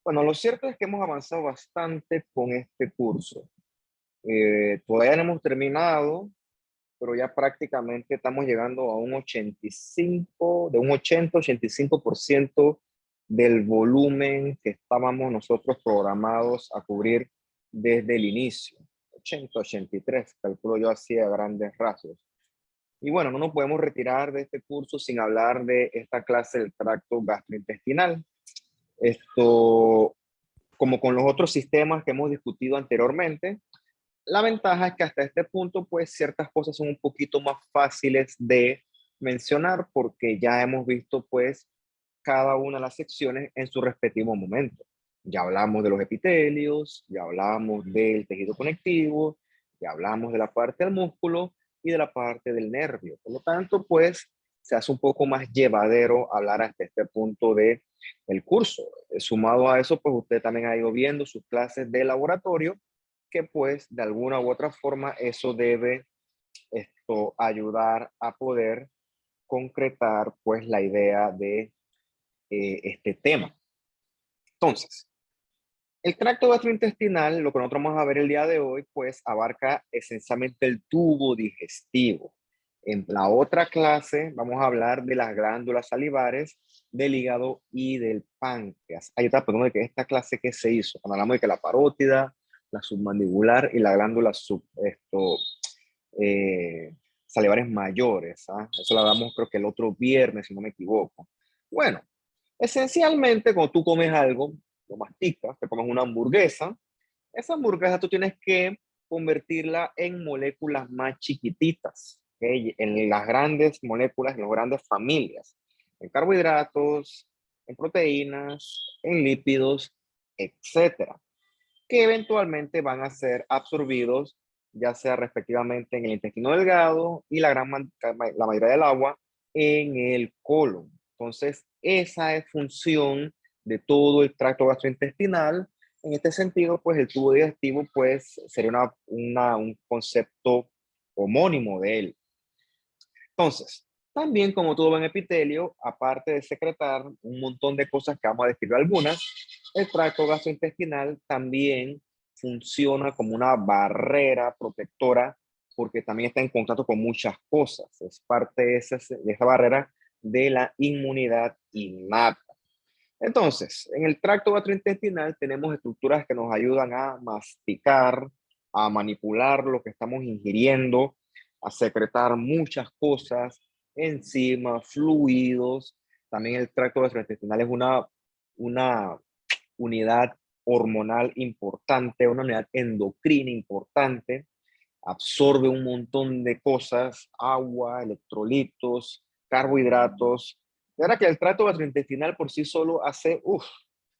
Bueno, lo cierto es que hemos avanzado bastante con este curso. Todavía no hemos terminado, pero ya prácticamente estamos llegando a un 85, de un 80-85% del volumen que estábamos nosotros programados a cubrir desde el inicio. 80-83, calculo yo así a grandes rasgos. Y bueno, no nos podemos retirar de este curso sin hablar de esta clase del tracto gastrointestinal. Esto, como con los otros sistemas que hemos discutido anteriormente, la ventaja es que hasta este punto, pues ciertas cosas son un poquito más fáciles de mencionar porque ya hemos visto pues cada una de las secciones en su respectivo momento. Ya hablamos de los epitelios, ya hablamos del tejido conectivo, ya hablamos de la parte del músculo y de la parte del nervio. Por lo tanto, pues se hace un poco más llevadero hablar hasta este punto de el curso. Sumado a eso, pues usted también ha ido viendo sus clases de laboratorio, que pues de alguna u otra forma eso debe ayudar a poder concretar pues la idea de este tema. Entonces, el tracto gastrointestinal, lo que nosotros vamos a ver el día de hoy, pues abarca esencialmente el tubo digestivo. En la otra clase vamos a hablar de las glándulas salivares, del hígado y del páncreas. Ahí está, perdón, de que esta clase que se hizo, cuando hablamos de que la parótida, la submandibular y la glándula eh, salivares mayores. ¿Ah? Eso lo hablamos creo que el otro viernes, si no me equivoco. Bueno, esencialmente cuando tú comes algo, lo masticas, te comes una hamburguesa, esa hamburguesa tú tienes que convertirla en moléculas más chiquititas, ¿okay? En las grandes moléculas, en las grandes familias, en carbohidratos, en proteínas, en lípidos, etcétera, que eventualmente van a ser absorbidos, ya sea respectivamente en el intestino delgado y la mayoría del agua en el colon. Entonces, esa es función de todo el tracto gastrointestinal. En este sentido, pues el tubo digestivo pues, sería un concepto homónimo de él. Entonces, también como todo buen epitelio, aparte de secretar un montón de cosas que vamos a describir algunas, el tracto gastrointestinal también funciona como una barrera protectora porque también está en contacto con muchas cosas. Es parte de esa barrera de la inmunidad innata. Entonces, en el tracto gastrointestinal tenemos estructuras que nos ayudan a masticar, a manipular lo que estamos ingiriendo, a secretar muchas cosas, enzimas, fluidos. También el tracto gastrointestinal es una unidad hormonal importante, una unidad endocrina importante, absorbe un montón de cosas, agua, electrolitos, carbohidratos. De verdad que el tracto gastrointestinal por sí solo hace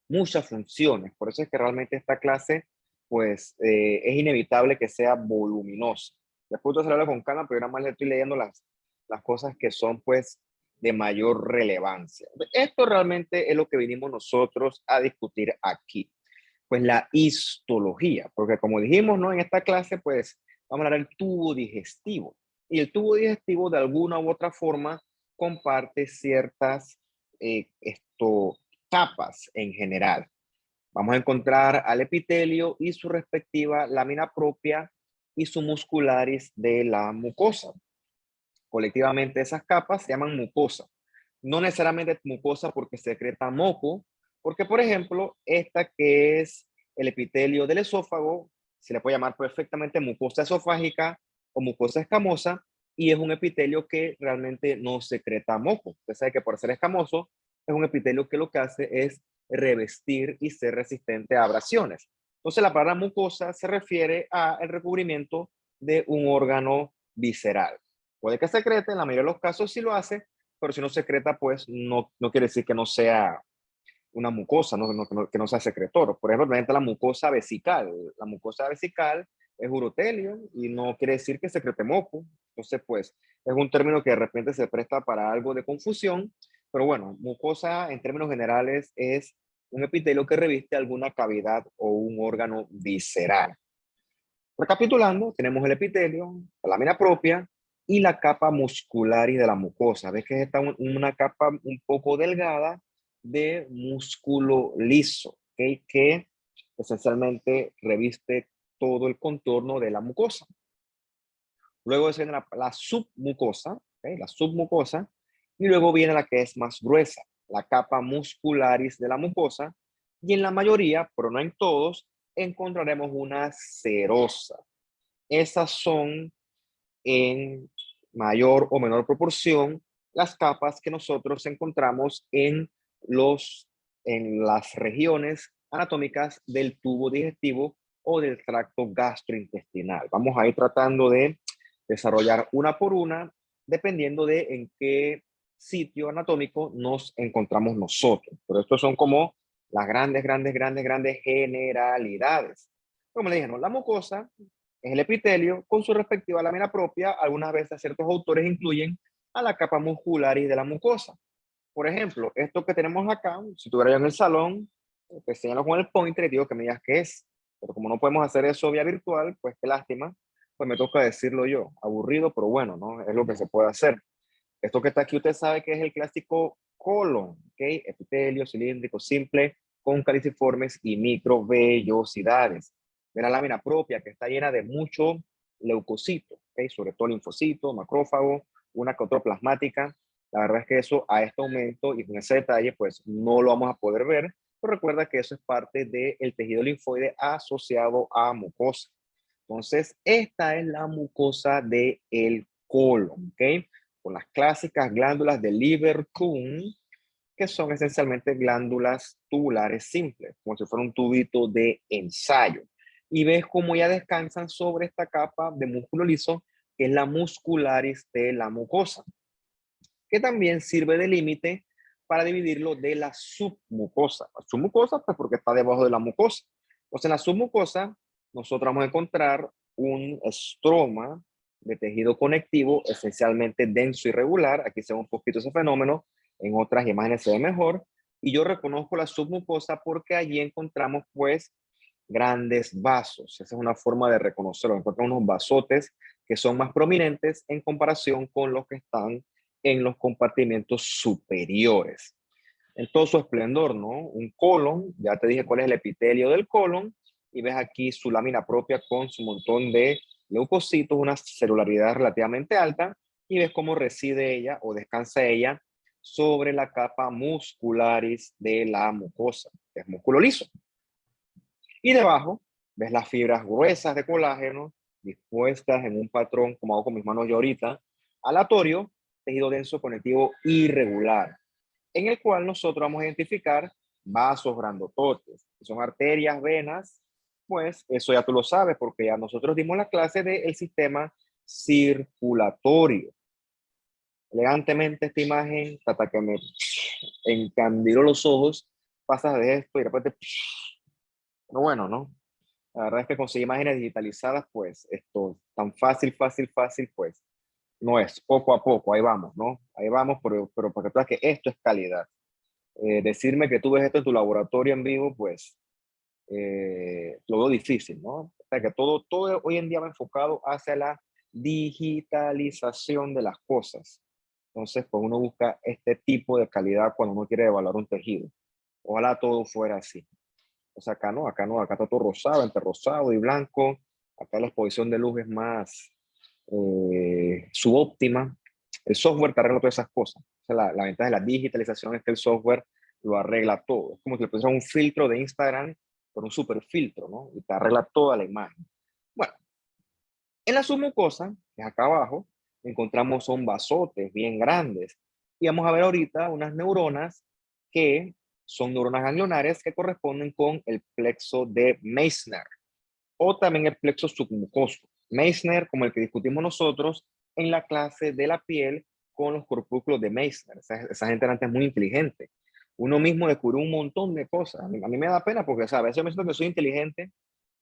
muchas funciones. Por eso es que realmente esta clase pues es inevitable que sea voluminosa. Después de hablar con calma, pero nada más le estoy leyendo las cosas que son pues de mayor relevancia. Esto realmente es lo que vinimos nosotros a discutir aquí. Pues la histología, porque como dijimos, ¿no? En esta clase pues vamos a hablar del tubo digestivo. Y el tubo digestivo de alguna u otra forma comparte ciertas capas en general. Vamos a encontrar al epitelio y su respectiva lámina propia y su muscularis de la mucosa. Colectivamente esas capas se llaman mucosa. No necesariamente mucosa porque secreta moco, porque por ejemplo, esta que es el epitelio del esófago, se le puede llamar perfectamente mucosa esofágica o mucosa escamosa, y es un epitelio que realmente no secreta moco. Usted sabe que por ser escamoso, es un epitelio que lo que hace es revestir y ser resistente a abrasiones. Entonces la palabra mucosa se refiere al recubrimiento de un órgano visceral. Puede que secrete, en la mayoría de los casos sí lo hace, pero si no secreta, pues no quiere decir que no sea una mucosa, que no sea secretor. Por ejemplo, la mucosa vesical. La mucosa vesical es urotelio y no quiere decir que secrete moco. Entonces, pues, es un término que de repente se presta para algo de confusión, pero bueno, mucosa en términos generales es un epitelio que reviste alguna cavidad o un órgano visceral. Recapitulando, tenemos el epitelio, la lámina propia y la capa muscularis de la mucosa. Ves que es una capa un poco delgada de músculo liso. ¿ok? Que esencialmente reviste todo el contorno de la mucosa. Luego viene la submucosa, ¿ok? La submucosa, y luego viene la que es más gruesa, la capa muscularis de la mucosa, y en la mayoría, pero no en todos, encontraremos una serosa. Esas son en mayor o menor proporción las capas que nosotros encontramos en las regiones anatómicas del tubo digestivo o del tracto gastrointestinal. Vamos a ir tratando de desarrollar una por una, dependiendo de en qué sitio anatómico nos encontramos nosotros. Pero estos son como las grandes generalidades. Como le dije, ¿no? La mucosa es el epitelio con su respectiva lámina propia. Algunas veces ciertos autores incluyen a la capa muscularis de la mucosa. Por ejemplo, esto que tenemos acá, si estuviera yo en el salón, te señalo con el pointer y digo que me digas qué es. Pero como no podemos hacer eso vía virtual, pues qué lástima, pues me toca decirlo yo. Aburrido, pero bueno, ¿no? Es lo que se puede hacer. Esto que está aquí, usted sabe que es el clásico colon, ¿ok? Epitelio cilíndrico simple con caliciformes y microvellosidades. De la lámina propia que está llena de mucho leucocito, ¿ok? Sobre todo linfocito, macrófago, una que otra plasmática. La verdad es que eso a este aumento y con ese detalle, pues no lo vamos a poder ver, pero recuerda que eso es parte del tejido linfoide asociado a mucosa. Entonces, esta es la mucosa del colon, ¿ok? Con las clásicas glándulas de Lieberkühn, que son esencialmente glándulas tubulares simples, como si fuera un tubito de ensayo. Y ves cómo ya descansan sobre esta capa de músculo liso, que es la muscularis de la mucosa, que también sirve de límite para dividirlo de la submucosa. La submucosa, pues porque está debajo de la mucosa. Entonces, en la submucosa, nosotros vamos a encontrar un estroma de tejido conectivo esencialmente denso y regular. Aquí se ve un poquito ese fenómeno, en otras imágenes se ve mejor. Y yo reconozco la submucosa porque allí encontramos, pues, grandes vasos. Esa es una forma de reconocerlo. Encontramos unos vasotes que son más prominentes en comparación con los que están en los compartimentos superiores. En todo su esplendor, ¿no? Un colon, ya te dije cuál es el epitelio del colon, y ves aquí su lámina propia con su montón de leucocitos, una celularidad relativamente alta, y ves cómo reside ella o descansa ella sobre la capa muscularis de la mucosa, que es músculo liso. Y debajo ves las fibras gruesas de colágeno dispuestas en un patrón, como hago con mis manos yo ahorita, aleatorio, tejido denso conectivo irregular, en el cual nosotros vamos a identificar vasos grandototes, que son arterias, venas, pues eso ya tú lo sabes, porque ya nosotros dimos la clase del sistema circulatorio. Elegantemente esta imagen, hasta que me encandiló los ojos, pasas de esto y de repente, pero bueno, ¿no? La verdad es que conseguir imágenes digitalizadas, pues esto tan fácil, pues no es. Poco a poco, ahí vamos, ¿no? Ahí vamos, pero para que tú veas que esto es calidad. Decirme que tú ves esto en tu laboratorio en vivo, pues lo veo difícil, ¿no? O sea, que todo hoy en día va enfocado hacia la digitalización de las cosas. Entonces, pues uno busca este tipo de calidad cuando uno quiere evaluar un tejido. Ojalá todo fuera así. O sea, acá está todo rosado, entre rosado y blanco. Acá la exposición de luz es más subóptima. El software te arregla todas esas cosas. O sea, la ventaja de la digitalización es que el software lo arregla todo. Es como si le pusieras un filtro de Instagram con un super filtro, ¿no? Y te arregla toda la imagen. Bueno, en la submucosa, que es acá abajo, encontramos son vasotes bien grandes. Y vamos a ver ahorita unas neuronas que son neuronas ganglionares que corresponden con el plexo de Meissner o también el plexo submucoso. Meissner, como el que discutimos nosotros en la clase de la piel con los corpúsculos de Meissner. Esa gente antes es muy inteligente. Uno mismo descubrió un montón de cosas. A mí me da pena porque, ¿sabes? A veces yo me siento que soy inteligente,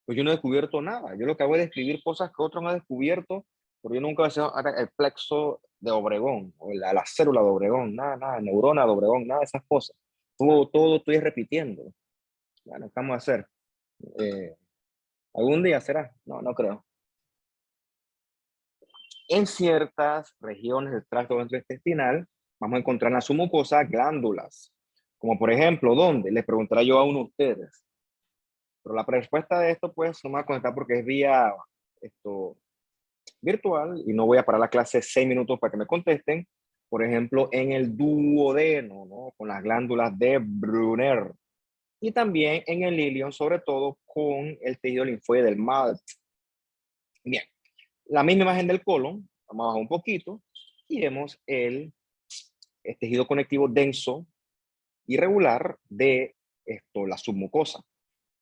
pues yo no he descubierto nada. Yo lo que hago es describir cosas que otros no han descubierto, pero yo nunca he hecho el plexo de Obregón, o la célula de Obregón, nada, neurona de Obregón, nada de esas cosas. Todo estoy repitiendo. Bueno, ¿qué vamos a hacer? Eh, ¿Algún día será? No, no creo. En ciertas regiones del tracto gastrointestinal vamos a encontrar en la submucosa glándulas. Como por ejemplo, ¿dónde? Les preguntaré yo a uno de ustedes. Pero la respuesta de esto, pues, no me va a conectar porque es vía esto, virtual y no voy a parar la clase 6 minutos para que me contesten. Por ejemplo, en el duodeno, ¿no? Con las glándulas de Brunner. Y también en el ilion, sobre todo con el tejido linfoide del MALT. Bien, la misma imagen del colon, vamos a bajar un poquito y vemos el tejido conectivo denso irregular de la submucosa.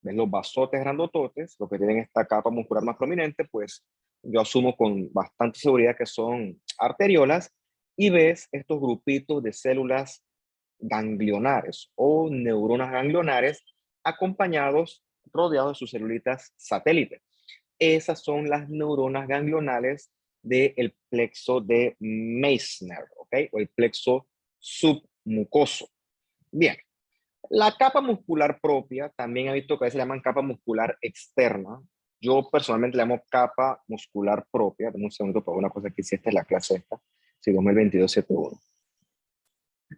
¿Ves los vasotes grandototes, los que tienen esta capa muscular más prominente? Pues yo asumo con bastante seguridad que son arteriolas, y ves estos grupitos de células ganglionares o neuronas ganglionares acompañados, rodeados de sus celulitas satélites. Esas son las neuronas ganglionales del plexo de Meissner, ¿ok? O el plexo submucoso. Bien, la capa muscular propia, también he visto que a veces le llaman capa muscular externa. Yo personalmente le llamo capa muscular propia. Dame un segundo para una cosa que hiciste en la clase esta. Si 2022 se todo.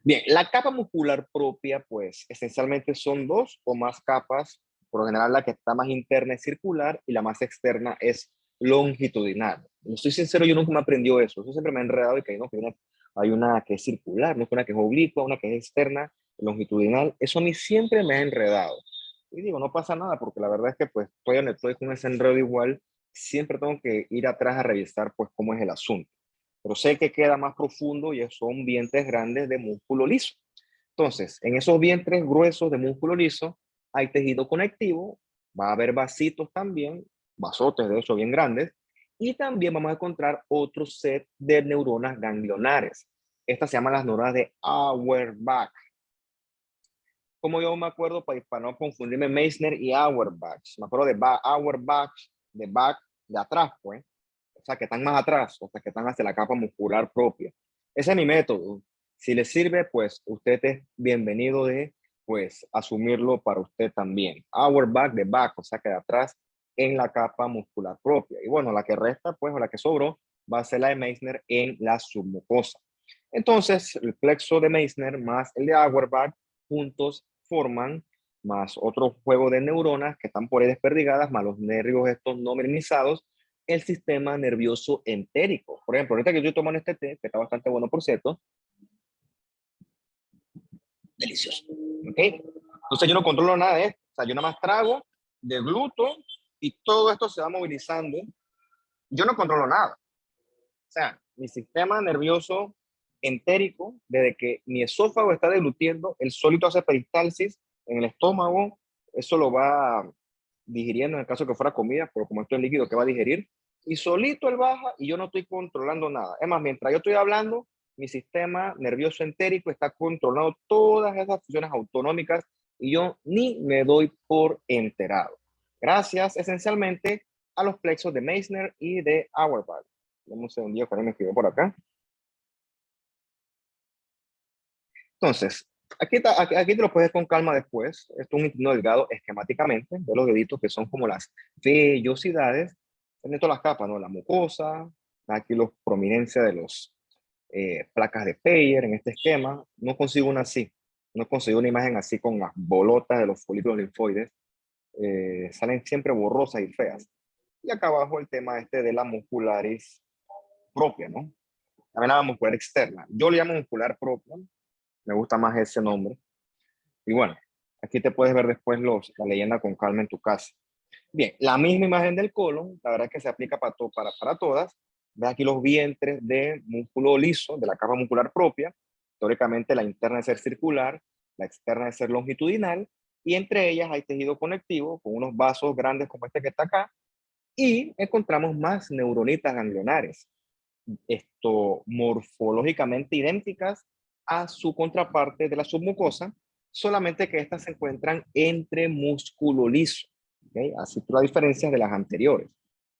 Bien, la capa muscular propia, pues esencialmente son dos o más capas. Por lo general, la que está más interna es circular y la más externa es longitudinal. No estoy sincero, yo nunca me aprendió eso. Eso siempre me ha enredado y que no, que hay una que es circular, no, una que es oblicua, una que es externa, longitudinal. Eso a mí siempre me ha enredado. Y digo, no pasa nada porque la verdad es que pues estoy donde estoy con ese enredo igual. Siempre tengo que ir atrás a revisar pues cómo es el asunto, pero sé que queda más profundo y son vientres grandes de músculo liso. Entonces, en esos vientres gruesos de músculo liso hay tejido conectivo, va a haber vasitos también, vasotes de hecho bien grandes, y también vamos a encontrar otro set de neuronas ganglionares. Estas se llaman las neuronas de Auerbach. Como yo me acuerdo, para no confundirme, Meissner y Auerbach. Me acuerdo de Auerbach, de Bach, de atrás, pues. O sea, que están más atrás, o sea, que están hacia la capa muscular propia. Ese es mi método. Si le sirve, pues usted es bienvenido de, pues, asumirlo para usted también. Auerbach de back, o sea, que de atrás en la capa muscular propia. Y bueno, la que resta, pues, o la que sobró, va a ser la de Meissner en la submucosa. Entonces, el plexo de Meissner más el de Auerbach juntos forman más otro juego de neuronas que están por ahí desperdigadas, más los nervios estos no minimizados, el sistema nervioso entérico. Por ejemplo, ahorita que yo tomo este té, que está bastante bueno, por cierto, delicioso. ¿Ok? Entonces yo no controlo nada de esto. O sea, yo nada más trago, degluto y todo esto se va movilizando. Yo no controlo nada. O sea, mi sistema nervioso entérico, desde que mi esófago está deglutiendo, el solito hace peristalsis en el estómago, eso lo va digiriendo en el caso que fuera comida, pero como esto es líquido, que va a digerir, y solito él baja y yo no estoy controlando nada. Es más, mientras yo estoy hablando, mi sistema nervioso entérico está controlando todas esas funciones autonómicas y yo ni me doy por enterado. Gracias esencialmente a los plexos de Meissner y de Auerbach. Dame un segundillo que alguien me escribió por acá. Entonces, aquí te lo puedes con calma después. Esto es un intestino delgado esquemáticamente, de los deditos que son como las vellosidades, en todas las capas, ¿no? La mucosa, aquí los prominencia de los placas de Peyer en este esquema. No consigo una así, no consigo una imagen así con las bolotas de los folículos linfoides. Salen siempre borrosas y feas. Y acá abajo el tema este de la muscularis propia, ¿no? También la muscular externa. Yo le llamo muscular propia, me gusta más ese nombre. Y bueno, aquí te puedes ver después la leyenda con calma en tu casa. Bien, la misma imagen del colon, la verdad es que se aplica para todas. Ves aquí los vientres de músculo liso, de la capa muscular propia. Teóricamente la interna de ser circular, la externa de ser longitudinal, y entre ellas hay tejido conectivo con unos vasos grandes como este que está acá, y encontramos más neuronitas ganglionares, morfológicamente idénticas a su contraparte de la submucosa, solamente que estas se encuentran entre músculo liso. ¿Okay? Así tú la diferencias de las anteriores.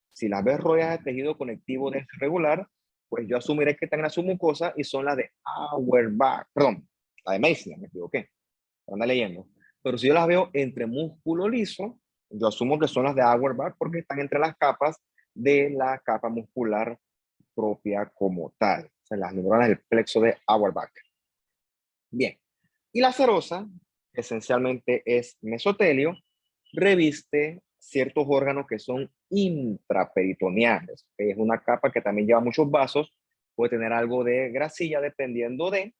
Si las ves rodeadas de tejido conectivo denso irregular, pues yo asumiré que están en la submucosa y son las de Auerbach, perdón, la de Meissner, me equivoqué, anda leyendo. Pero si yo las veo entre músculo liso, yo asumo que son las de Auerbach porque están entre las capas de la capa muscular propia como tal. O sea, las neuronas del plexo de Auerbach. Bien, Y la serosa, que esencialmente es mesotelio, reviste ciertos órganos que son intraperitoneales. Es una capa que también lleva muchos vasos, puede tener algo de grasilla dependiendo de.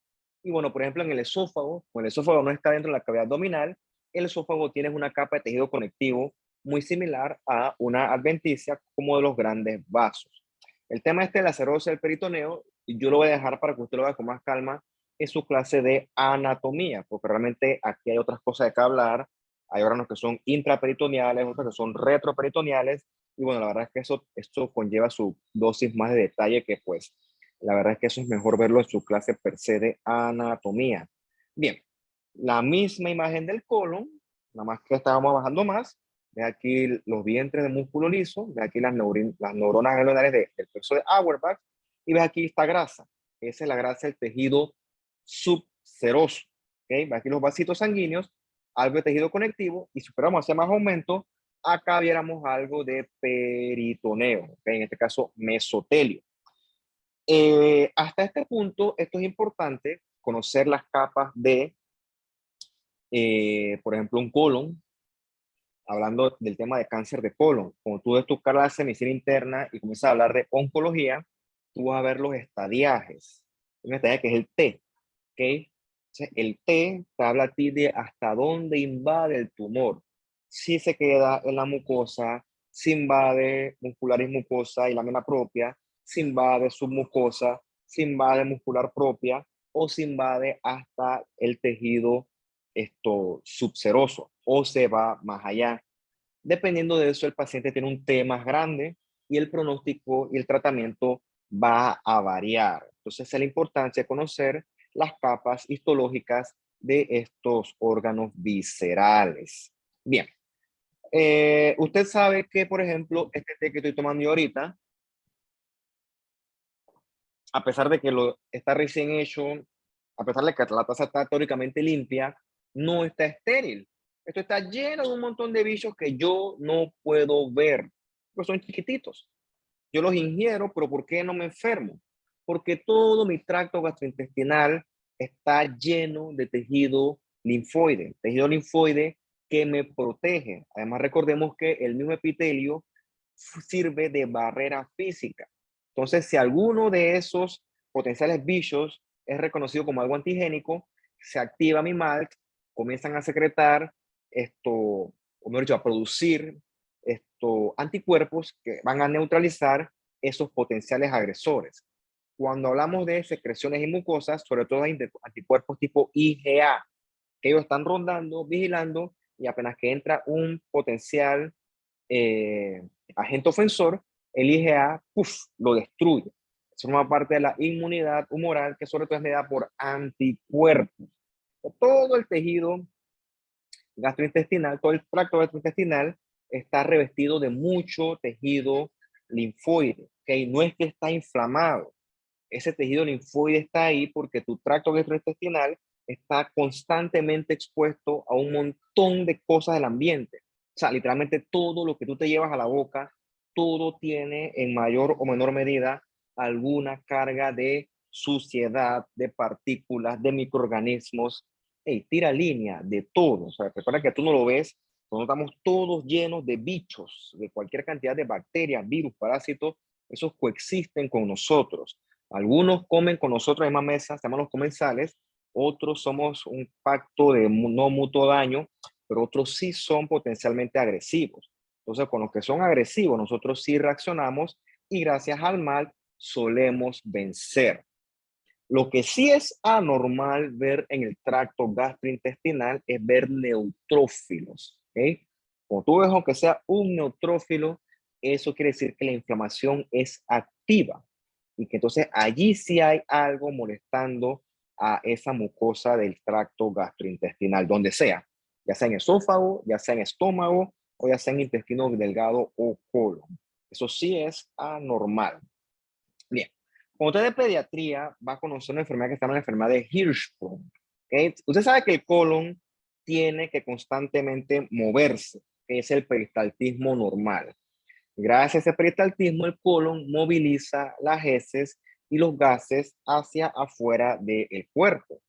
Y bueno, por ejemplo, en el esófago, como el esófago no está dentro de la cavidad abdominal, el esófago tiene una capa de tejido conectivo muy similar a una adventicia como de los grandes vasos. El tema este de la serosa del peritoneo, yo lo voy a dejar para que usted lo vea con más calma en su clase de anatomía, porque realmente aquí hay otras cosas de que hablar. Hay órganos que son intraperitoneales, otros que son retroperitoneales, y bueno, la verdad es que esto conlleva su dosis más de detalle que pues, la verdad es que eso es mejor verlo en su clase per se de anatomía. Bien, la misma imagen del colon, nada más que estábamos bajando más. Ve aquí los vientres de músculo liso, ve aquí las neuronas ganglionares del plexo de Auerbach, y ves aquí esta grasa. Esa es la grasa del tejido subseroso. ¿Okay? Ve aquí los vasitos sanguíneos, algo de tejido conectivo, y si superamos hacia más aumento, acá viéramos algo de peritoneo, ¿okay? En este caso mesotelio. Hasta este punto, esto es importante, conocer las capas de, por ejemplo, un colon, hablando del tema de cáncer de colon. Cuando tú ves tu clase de medicina interna y comienzas a hablar de oncología, tú vas a ver los estadiajes. Un estadiaje que es el T, ¿ok? Entonces, el T te habla a ti de hasta dónde invade el tumor. Si se queda en la mucosa, si invade muscular y mucosa y lámina propia, si invade submucosa, si invade muscular propia o si invade hasta el tejido subseroso o se va más allá. Dependiendo de eso, el paciente tiene un T más grande y el pronóstico y el tratamiento va a variar. Entonces, es la importancia de conocer las capas histológicas de estos órganos viscerales. Bien, usted sabe que, por ejemplo, este té que estoy tomando yo ahorita, a pesar de que lo está recién hecho, a pesar de que la taza está teóricamente limpia, no está estéril. Esto está lleno de un montón de bichos que yo no puedo ver, pues son chiquititos. Yo los ingiero, pero ¿por qué no me enfermo? Porque todo mi tracto gastrointestinal está lleno de tejido linfoide que me protege. Además, recordemos que el mismo epitelio sirve de barrera física. Entonces, si alguno de esos potenciales bichos es reconocido como algo antigénico, se activa mi MALT, comienzan a secretar o mejor dicho, a producir anticuerpos que van a neutralizar esos potenciales agresores. Cuando hablamos de secreciones y mucosas, sobre todo hay anticuerpos tipo IgA, que ellos están rondando, vigilando, y apenas que entra un potencial eh, agente ofensor, el IgA lo destruye. Eso forma parte de la inmunidad humoral, que sobre todo es medida por anticuerpos. Todo el tejido gastrointestinal, todo el tracto gastrointestinal está revestido de mucho tejido linfoide, ¿okay? No es que está inflamado, ese tejido linfoide está ahí porque tu tracto gastrointestinal está constantemente expuesto a un montón de cosas del ambiente. O sea, literalmente todo lo que tú te llevas a la boca, todo tiene en mayor o menor medida alguna carga de suciedad, de partículas, de microorganismos. Hey, tira línea de todo. O sea, recuerda que tú no lo ves, pero estamos todos llenos de bichos, de cualquier cantidad de bacterias, virus, parásitos, esos coexisten con nosotros. Algunos comen con nosotros en la misma mesa, se llaman los comensales, otros somos un pacto de no mutuo daño, pero otros sí son potencialmente agresivos. Entonces, con los que son agresivos, nosotros sí reaccionamos y gracias al mal solemos vencer. Lo que sí es anormal ver en el tracto gastrointestinal es ver neutrófilos. ¿Okay? Como tú ves, aunque sea un neutrófilo, eso quiere decir que la inflamación es activa y que entonces allí sí hay algo molestando a esa mucosa del tracto gastrointestinal, donde sea, ya sea en esófago, ya sea en estómago o ya sea en intestino delgado o colon. Eso sí es anormal. Bien, cuando usted de pediatría va a conocer una enfermedad que se llama la enfermedad de Hirschsprung. ¿Okay? Usted sabe que el colon tiene que constantemente moverse, que es el peristaltismo normal. Gracias a ese peristaltismo, el colon moviliza las heces y los gases hacia afuera del cuerpo.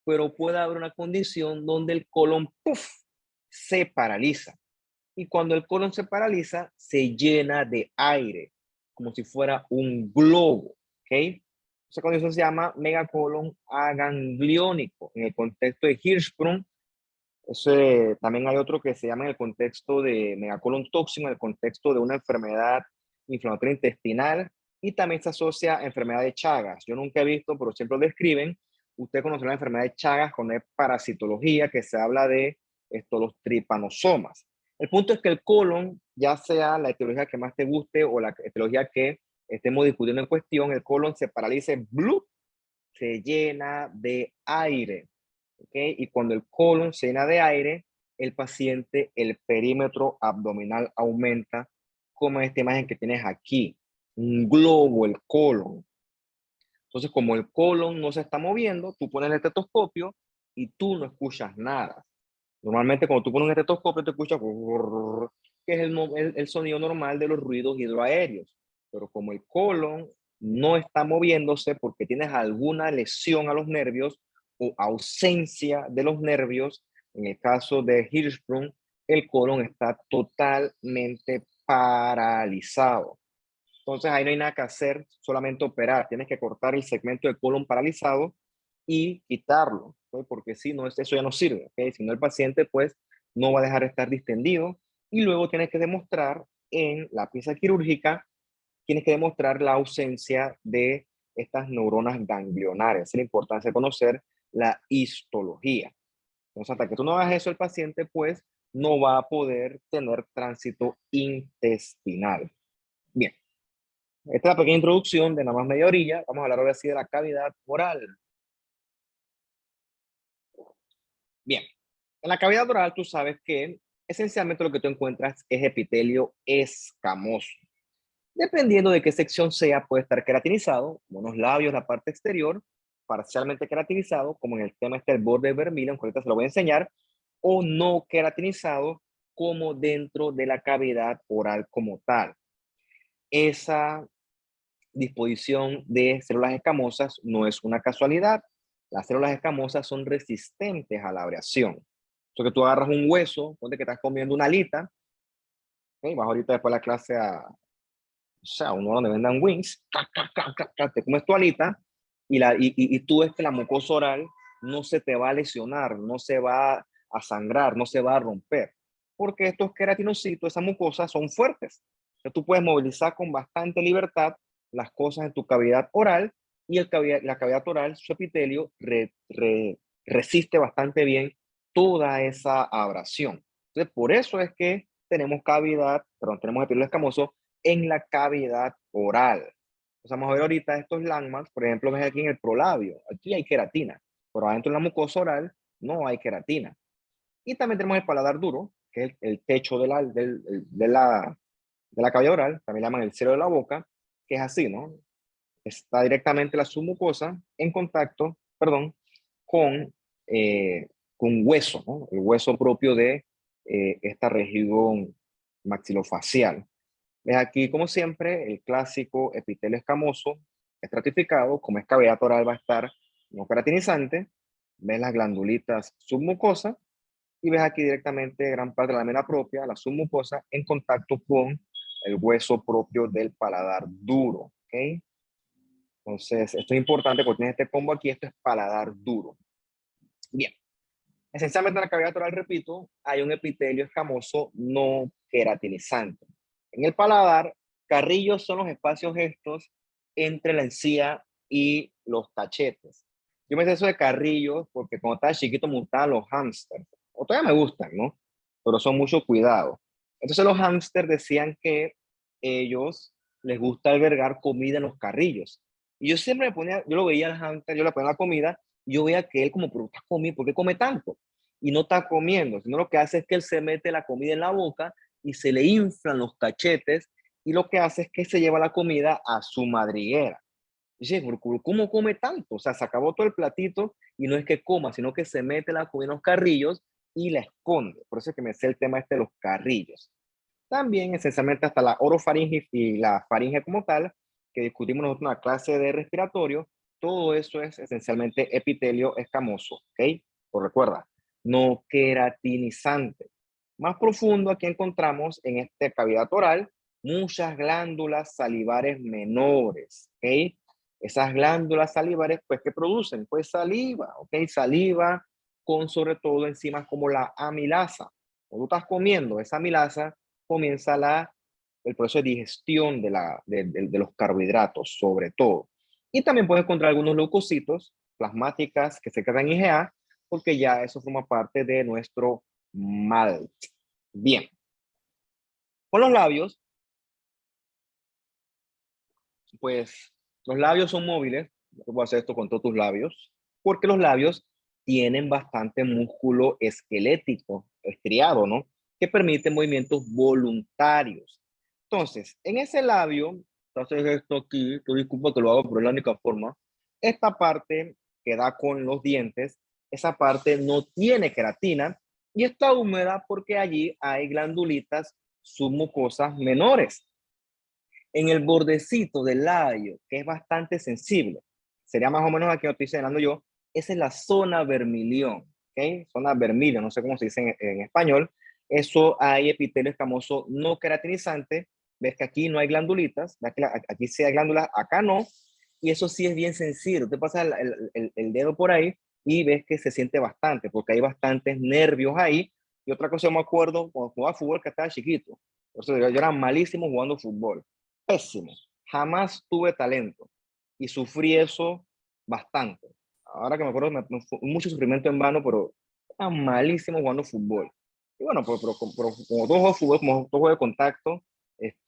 pero puede haber una condición donde el colon, ¡puf!, se paraliza. Y cuando el colon se paraliza, se llena de aire, como si fuera un globo, ¿ok? Esa condición se llama megacolon agangliónico. En el contexto de Hirschsprung, también hay otro que se llama en el contexto de megacolon tóxico, en el contexto de una enfermedad inflamatoria intestinal, y también se asocia a enfermedad de Chagas. Yo nunca he visto, pero siempre lo describen. Usted conoce la enfermedad de Chagas con parasitología, que se habla de los tripanosomas. El punto es que el colon, ya sea la etiología que más te guste o la etiología que estemos discutiendo en cuestión, el colon se paraliza, ¡blup!, se llena de aire. ¿Okay? Y cuando el colon se llena de aire, el paciente, el perímetro abdominal aumenta, como esta imagen que tienes aquí, un globo, el colon. Entonces, como el colon no se está moviendo, tú pones el estetoscopio y tú no escuchas nada. Normalmente cuando tú pones un estetoscopio te escuchas que es el sonido normal de los ruidos hidroaéreos. Pero como el colon no está moviéndose porque tienes alguna lesión a los nervios o ausencia de los nervios, en el caso de Hirschsprung, el colon está totalmente paralizado. Entonces ahí no hay nada que hacer, solamente operar. Tienes que cortar el segmento del colon paralizado y quitarlo, ¿okay? Porque si no, eso ya no sirve, ¿okay? Si no, el paciente pues no va a dejar de estar distendido, y luego tienes que demostrar en la pieza quirúrgica, tienes que demostrar la ausencia de estas neuronas ganglionares. Es la importancia de conocer la histología. Entonces, hasta que tú no hagas eso, el paciente pues no va a poder tener tránsito intestinal. Bien, esta es la pequeña introducción de nada más media orilla. Vamos a hablar ahora sí de la cavidad oral. Bien, en la cavidad oral tú sabes que esencialmente lo que tú encuentras es epitelio escamoso. Dependiendo de qué sección sea, puede estar queratinizado, como los labios, la parte exterior, parcialmente queratinizado, como en el tema este del borde de Vermilion, que ahorita se lo voy a enseñar, o no queratinizado, como dentro de la cavidad oral como tal. Esa disposición de células escamosas no es una casualidad. Las células escamosas son resistentes a la abrasión. Entonces, que tú agarras un hueso, ponte que estás comiendo una alita, ¿okay? Vas ahorita después de la clase o sea, uno donde vendan wings, te comes tu alita y tú ves que la mucosa oral no se te va a lesionar, no se va a sangrar, no se va a romper, porque estos queratinocitos, esas mucosas son fuertes. Entonces tú puedes movilizar con bastante libertad las cosas en tu cavidad oral, y la cavidad oral, su epitelio, resiste bastante bien toda esa abrasión. Entonces, por eso es que tenemos tenemos epitelio escamoso en la cavidad oral. Entonces, vamos a ver ahorita estos landmarks. Por ejemplo, ves aquí en el prolabio, aquí hay queratina, pero adentro de la mucosa oral no hay queratina. Y también tenemos el paladar duro, que es el techo de la cavidad oral, también le llaman el cielo de la boca, que es así, ¿no? Está directamente la submucosa en contacto, perdón, con, con hueso, ¿no? El hueso propio de esta región maxilofacial. Ves aquí, como siempre, el clásico epitelio escamoso estratificado. Como es cavidad oral, va a estar no queratinizante. Ves las glandulitas submucosas y ves aquí directamente gran parte de la lámina propia, la submucosa, en contacto con el hueso propio del paladar duro. ¿Okay? Entonces, esto es importante porque tienes este combo aquí. Esto es paladar duro. Bien. Esencialmente en la cavidad oral, repito, hay un epitelio escamoso no queratinizante. En el paladar, carrillos son los espacios estos entre la encía y los cachetes. Yo me sé eso de carrillos porque cuando estaba chiquito me gustaban los hámsters. O todavía me gustan, ¿no? Pero son mucho cuidado. Entonces los hámsters decían que ellos les gusta albergar comida en los carrillos. Y yo siempre me ponía, yo lo veía al hámster, yo le ponía la comida, y yo veía que él como, pero está comiendo, ¿por qué come tanto? Y no está comiendo, sino lo que hace es que él se mete la comida en la boca y se le inflan los cachetes, y lo que hace es que se lleva la comida a su madriguera. Dice, ¿cómo come tanto? O sea, se acabó todo el platito y no es que coma, sino que se mete la comida en los carrillos y la esconde. Por eso es que me sé el tema este de los carrillos. También, esencialmente, hasta la orofaringe y la faringe como tal, que discutimos nosotros en la clase de respiratorio, todo eso es esencialmente epitelio escamoso, ¿ok? Pues recuerda, no queratinizante. Más profundo, aquí encontramos en esta cavidad oral muchas glándulas salivares menores, ¿ok? Esas glándulas salivares, pues, ¿qué producen? Pues saliva, ¿ok? Saliva con sobre todo enzimas como la amilasa. Cuando tú estás comiendo esa amilasa, comienza el proceso de digestión de los carbohidratos, sobre todo. Y también puedes encontrar algunos leucocitos plasmáticas que se quedan en IgA, porque ya eso forma parte de nuestro MALT. Bien, con los labios, pues los labios son móviles. Yo voy a hacer esto con todos tus labios, porque los labios tienen bastante músculo esquelético, estriado, ¿no? Que permite movimientos voluntarios. Entonces, en ese labio, entonces esto aquí, tú disculpa que lo hago, pero es la única forma. Esta parte que da con los dientes, esa parte no tiene queratina y está húmeda porque allí hay glandulitas submucosas menores en el bordecito del labio, que es bastante sensible. Sería más o menos aquí lo estoy señalando yo. Esa es la zona vermilion, ¿ok? Zona vermilion, no sé cómo se dice en español. Eso hay epitelio escamoso no queratinizante. Ves que aquí no hay glandulitas, ves que aquí sí hay glándulas, acá no. Y eso sí es bien sensible. Te pasas el dedo por ahí y ves que se siente bastante, porque hay bastantes nervios ahí. Y otra cosa, yo me acuerdo cuando jugaba fútbol que estaba chiquito. Yo era malísimo jugando fútbol, pésimo. Jamás tuve talento y sufrí eso bastante. Ahora que me acuerdo, fue mucho sufrimiento en vano, pero era malísimo jugando fútbol. Y bueno, pero como todo juego de fútbol, como todo juego de contacto,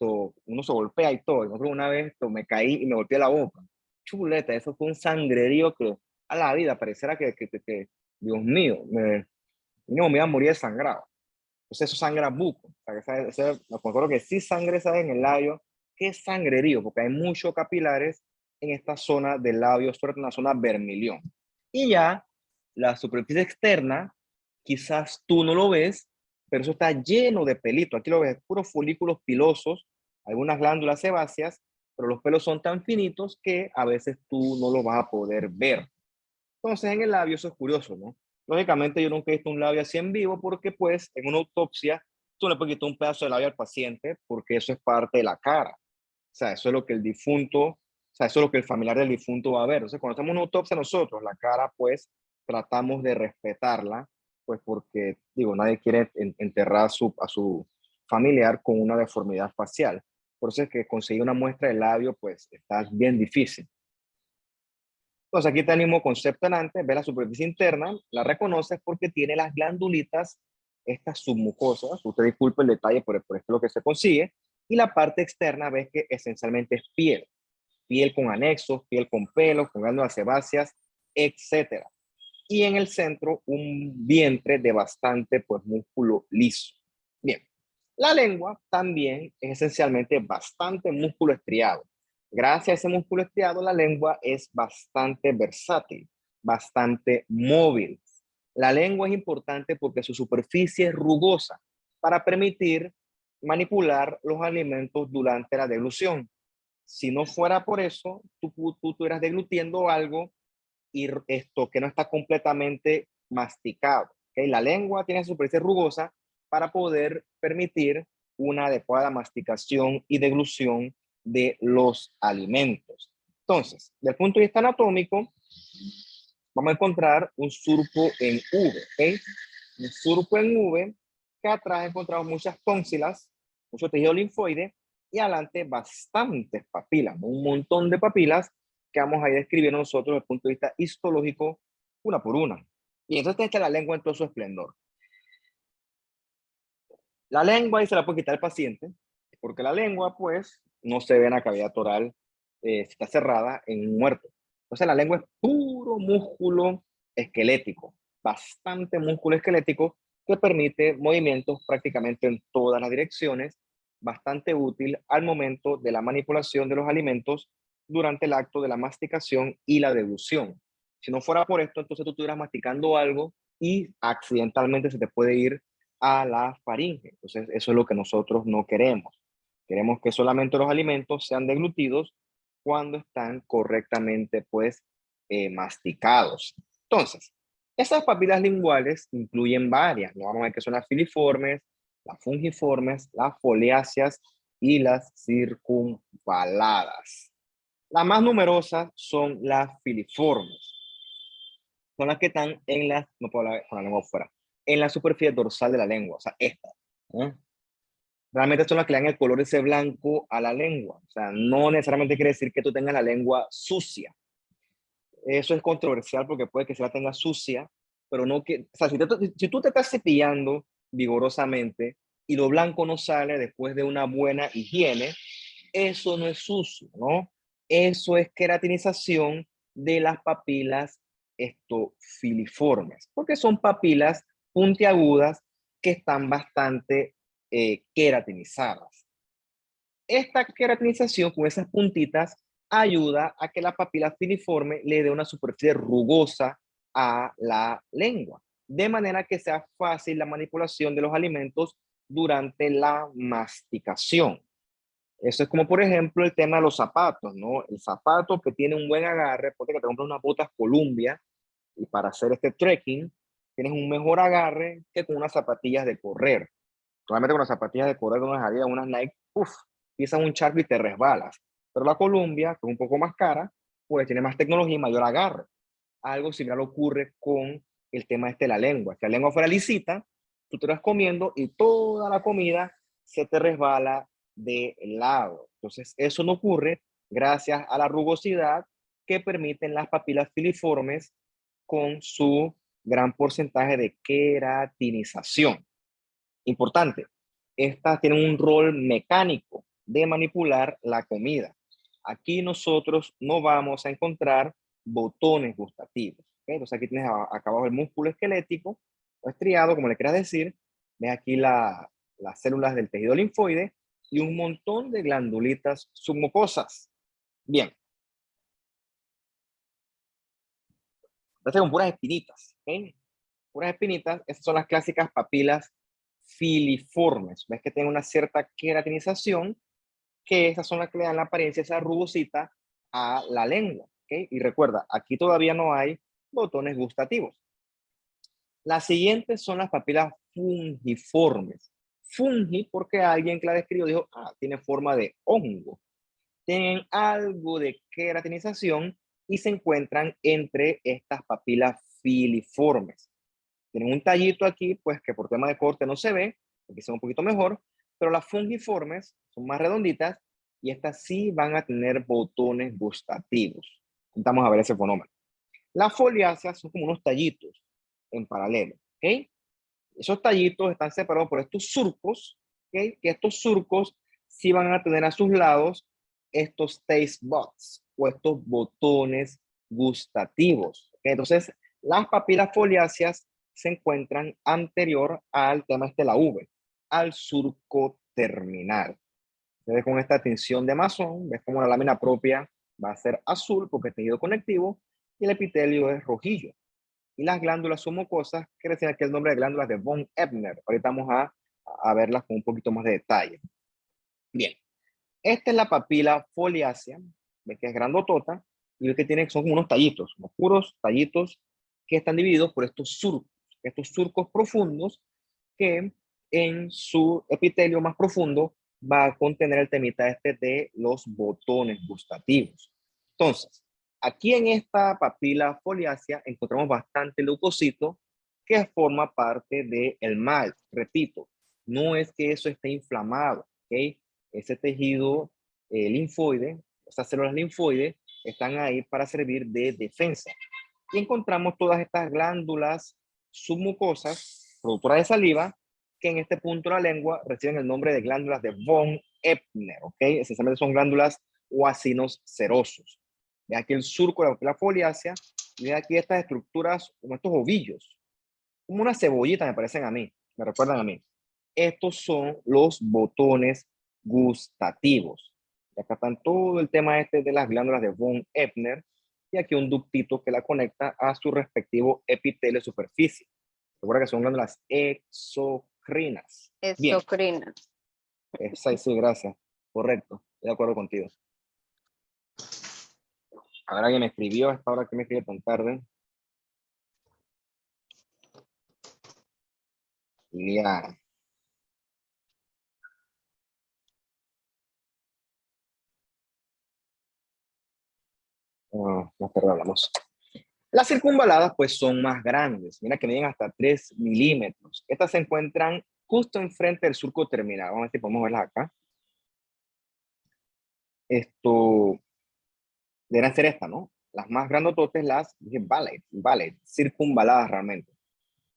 uno se golpea y todo. Y me acuerdo una vez me caí y me golpeé la boca. Chuleta, eso fue un sangrerío que a la vida pareciera Dios mío, me iba a morir desangrado. Entonces eso sangra buco. O sea, me acuerdo que sí sangre sale en el labio. ¿Qué sangrerío? Porque hay muchos capilares en esta zona del labio, sobre todo en la zona vermilión. Y ya la superficie externa, quizás tú no lo ves, pero eso está lleno de pelito. Aquí lo ves, puros folículos pilosos, algunas glándulas sebáceas, pero los pelos son tan finitos que a veces tú no lo vas a poder ver. Entonces, en el labio eso es curioso, ¿no? Lógicamente, yo nunca he visto un labio así en vivo porque, pues, en una autopsia, tú le puedes quitar un pedazo de labio al paciente porque eso es parte de la cara. O sea, eso es lo que el difunto, o sea, eso es lo que el familiar del difunto va a ver. Entonces, cuando hacemos una autopsia nosotros, la cara, pues, tratamos de respetarla, pues, porque, digo, nadie quiere enterrar a su familiar con una deformidad facial. Por eso es que conseguir una muestra de labio, pues, está bien difícil. Entonces aquí está el mismo concepto antes, ve la superficie interna, la reconoces porque tiene las glandulitas, estas submucosas, usted disculpe el detalle, por esto es lo que se consigue, y la parte externa ves que esencialmente es piel, piel con anexos, piel con pelos, con glándulas sebáceas, etcétera. Y en el centro un vientre de bastante pues músculo liso. Bien, la lengua también es esencialmente bastante músculo estriado. Gracias a ese músculo estriado, la lengua es bastante versátil, bastante móvil. La lengua es importante porque su superficie es rugosa para permitir manipular los alimentos durante la deglución. Si no fuera por eso, tú estuvieras deglutiendo algo y esto que no está completamente masticado. ¿Okay? La lengua tiene su superficie rugosa para poder permitir una adecuada masticación y deglución de los alimentos. Entonces, desde el punto de vista anatómico, vamos a encontrar un surco en V, ¿okay? Un surco en V que atrás encontramos muchas tónsilas, mucho tejido linfoide y adelante bastantes papilas, un montón de papilas que vamos a ir describiendo nosotros desde el punto de vista histológico una por una. Y entonces está la lengua en todo su esplendor. La lengua, y se la puede quitar el paciente, porque la lengua, pues, no se ve en la cavidad oral si está cerrada en un muerto. Entonces, la lengua es puro músculo esquelético, bastante músculo esquelético que permite movimientos prácticamente en todas las direcciones, bastante útil al momento de la manipulación de los alimentos durante el acto de la masticación y la deglución. Si no fuera por esto, entonces tú estuvieras masticando algo y accidentalmente se te puede ir a la faringe. Entonces, eso es lo que nosotros no queremos. Queremos que solamente los alimentos sean deglutidos cuando están correctamente, pues, masticados. Entonces, esas papilas linguales incluyen varias, ¿no? Vamos a ver que son las filiformes, las fungiformes, las foliáceas y las circunvaladas. Las más numerosas son las filiformes. Son las que están en la, no puedo hablar con la lengua afuera, en la superficie dorsal de la lengua, o sea, esta. Realmente son las que le dan el color ese blanco a la lengua. O sea, no necesariamente quiere decir que tú tengas la lengua sucia. Eso es controversial porque puede que se la tenga sucia, pero no que, o sea, si tú te estás cepillando vigorosamente y lo blanco no sale después de una buena higiene, eso no es sucio, ¿no? Eso es queratinización de las papilas filiformes, porque son papilas puntiagudas que están bastante queratinizadas. Esta queratinización con esas puntitas ayuda a que la papila filiforme le dé una superficie rugosa a la lengua, de manera que sea fácil la manipulación de los alimentos durante la masticación. Eso es como, por ejemplo, el tema de los zapatos, ¿no? El zapato que tiene un buen agarre, porque te compras unas botas Columbia y para hacer este trekking tienes un mejor agarre que con unas zapatillas de correr. Realmente con las zapatillas de correr, unas Adidas, unas Nike, pisas un charco y te resbalas. Pero la Columbia, que es un poco más cara, pues tiene más tecnología y mayor agarre. Algo similar ocurre con el tema de la lengua. Si la lengua fuera lisita, tú te vas comiendo y toda la comida se te resbala de lado. Entonces, eso no ocurre gracias a la rugosidad que permiten las papilas filiformes con su gran porcentaje de queratinización. Importante, estas tienen un rol mecánico de manipular la comida. Aquí nosotros no vamos a encontrar botones gustativos. ¿Okay? Entonces aquí tienes acá abajo el músculo esquelético o estriado, como le quieras decir. Ves aquí las células del tejido linfoide y un montón de glandulitas submucosas. Bien. Entonces con puras espinitas. ¿Okay? Puras espinitas, estas son las clásicas papilas filiformes. Ves que tienen una cierta queratinización, que esas son las que le dan la apariencia, esa rugosita a la lengua. ¿Okay? Y recuerda, aquí todavía no hay botones gustativos. Las siguientes son las papilas fungiformes. Fungi porque alguien que la describió dijo, tiene forma de hongo. Tienen algo de queratinización y se encuentran entre estas papilas filiformes. Tienen un tallito aquí, pues que por tema de corte no se ve, aquí se ve un poquito mejor, pero las fungiformes son más redonditas y estas sí van a tener botones gustativos. Vamos a ver ese fenómeno. Las foliáceas son como unos tallitos en paralelo, ¿ok? Esos tallitos están separados por estos surcos, ¿ok? Que estos surcos sí van a tener a sus lados estos taste buds o estos botones gustativos. ¿Okay? Entonces, las papilas foliáceas se encuentran anterior al tema de la V, al surco terminal. Entonces, con esta tensión de Mason, ves como la lámina propia va a ser azul porque es tejido conectivo y el epitelio es rojillo. Y las glándulas son mucosas, que reciben aquí el nombre de glándulas de von Ebner. Ahorita vamos a verlas con un poquito más de detalle. Bien, esta es la papila foliácea, ves que es grandotota, y ves que tiene, son como unos tallitos, unos puros tallitos que están divididos por estos surcos profundos que en su epitelio más profundo va a contener el temita de los botones gustativos. Entonces, aquí en esta papila foliácea encontramos bastante leucocito que forma parte del mal. Repito, no es que eso esté inflamado, ¿ok? Ese tejido linfoide, esas células linfoides, están ahí para servir de defensa. Y encontramos todas estas glándulas submucosas, productoras de saliva, que en este punto de la lengua reciben el nombre de glándulas de von Ebner, ¿ok? Esencialmente son glándulas o acinos serosos. Ve aquí el surco de la foliácea, y ve aquí estas estructuras como estos ovillos, como una cebollita me parecen a mí, me recuerdan a mí. Estos son los botones gustativos. Y acá están todo el tema de las glándulas de von Ebner y aquí un ductito que la conecta a su respectivo epitelio superficie. Recuerda que son glándulas exocrinas. Bien, Exocrinas. esa sí, gracias. Correcto, estoy de acuerdo contigo. Ahora que me escribió, a esta hora que me escribió tan tarde. Liliana. Más tarde hablamos. Las circunvaladas pues son más grandes, mira que miden hasta 3 milímetros. Estas se encuentran justo enfrente del surco terminal. Vamos a ver si podemos verlas acá. Esto deberán ser estas, ¿no? Las más grandototes, las dije, ballet, circunvaladas realmente.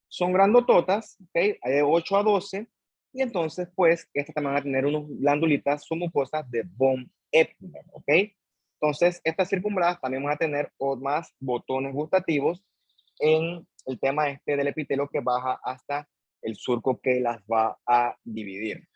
Son grandototas, ¿ok? Hay de 8 a 12, y entonces pues estas también van a tener unos glandulitas submucosas de von Eppner, ¿ok? Entonces estas circunvaladas también van a tener más botones gustativos en el tema este del epitelio que baja hasta el surco que las va a dividir.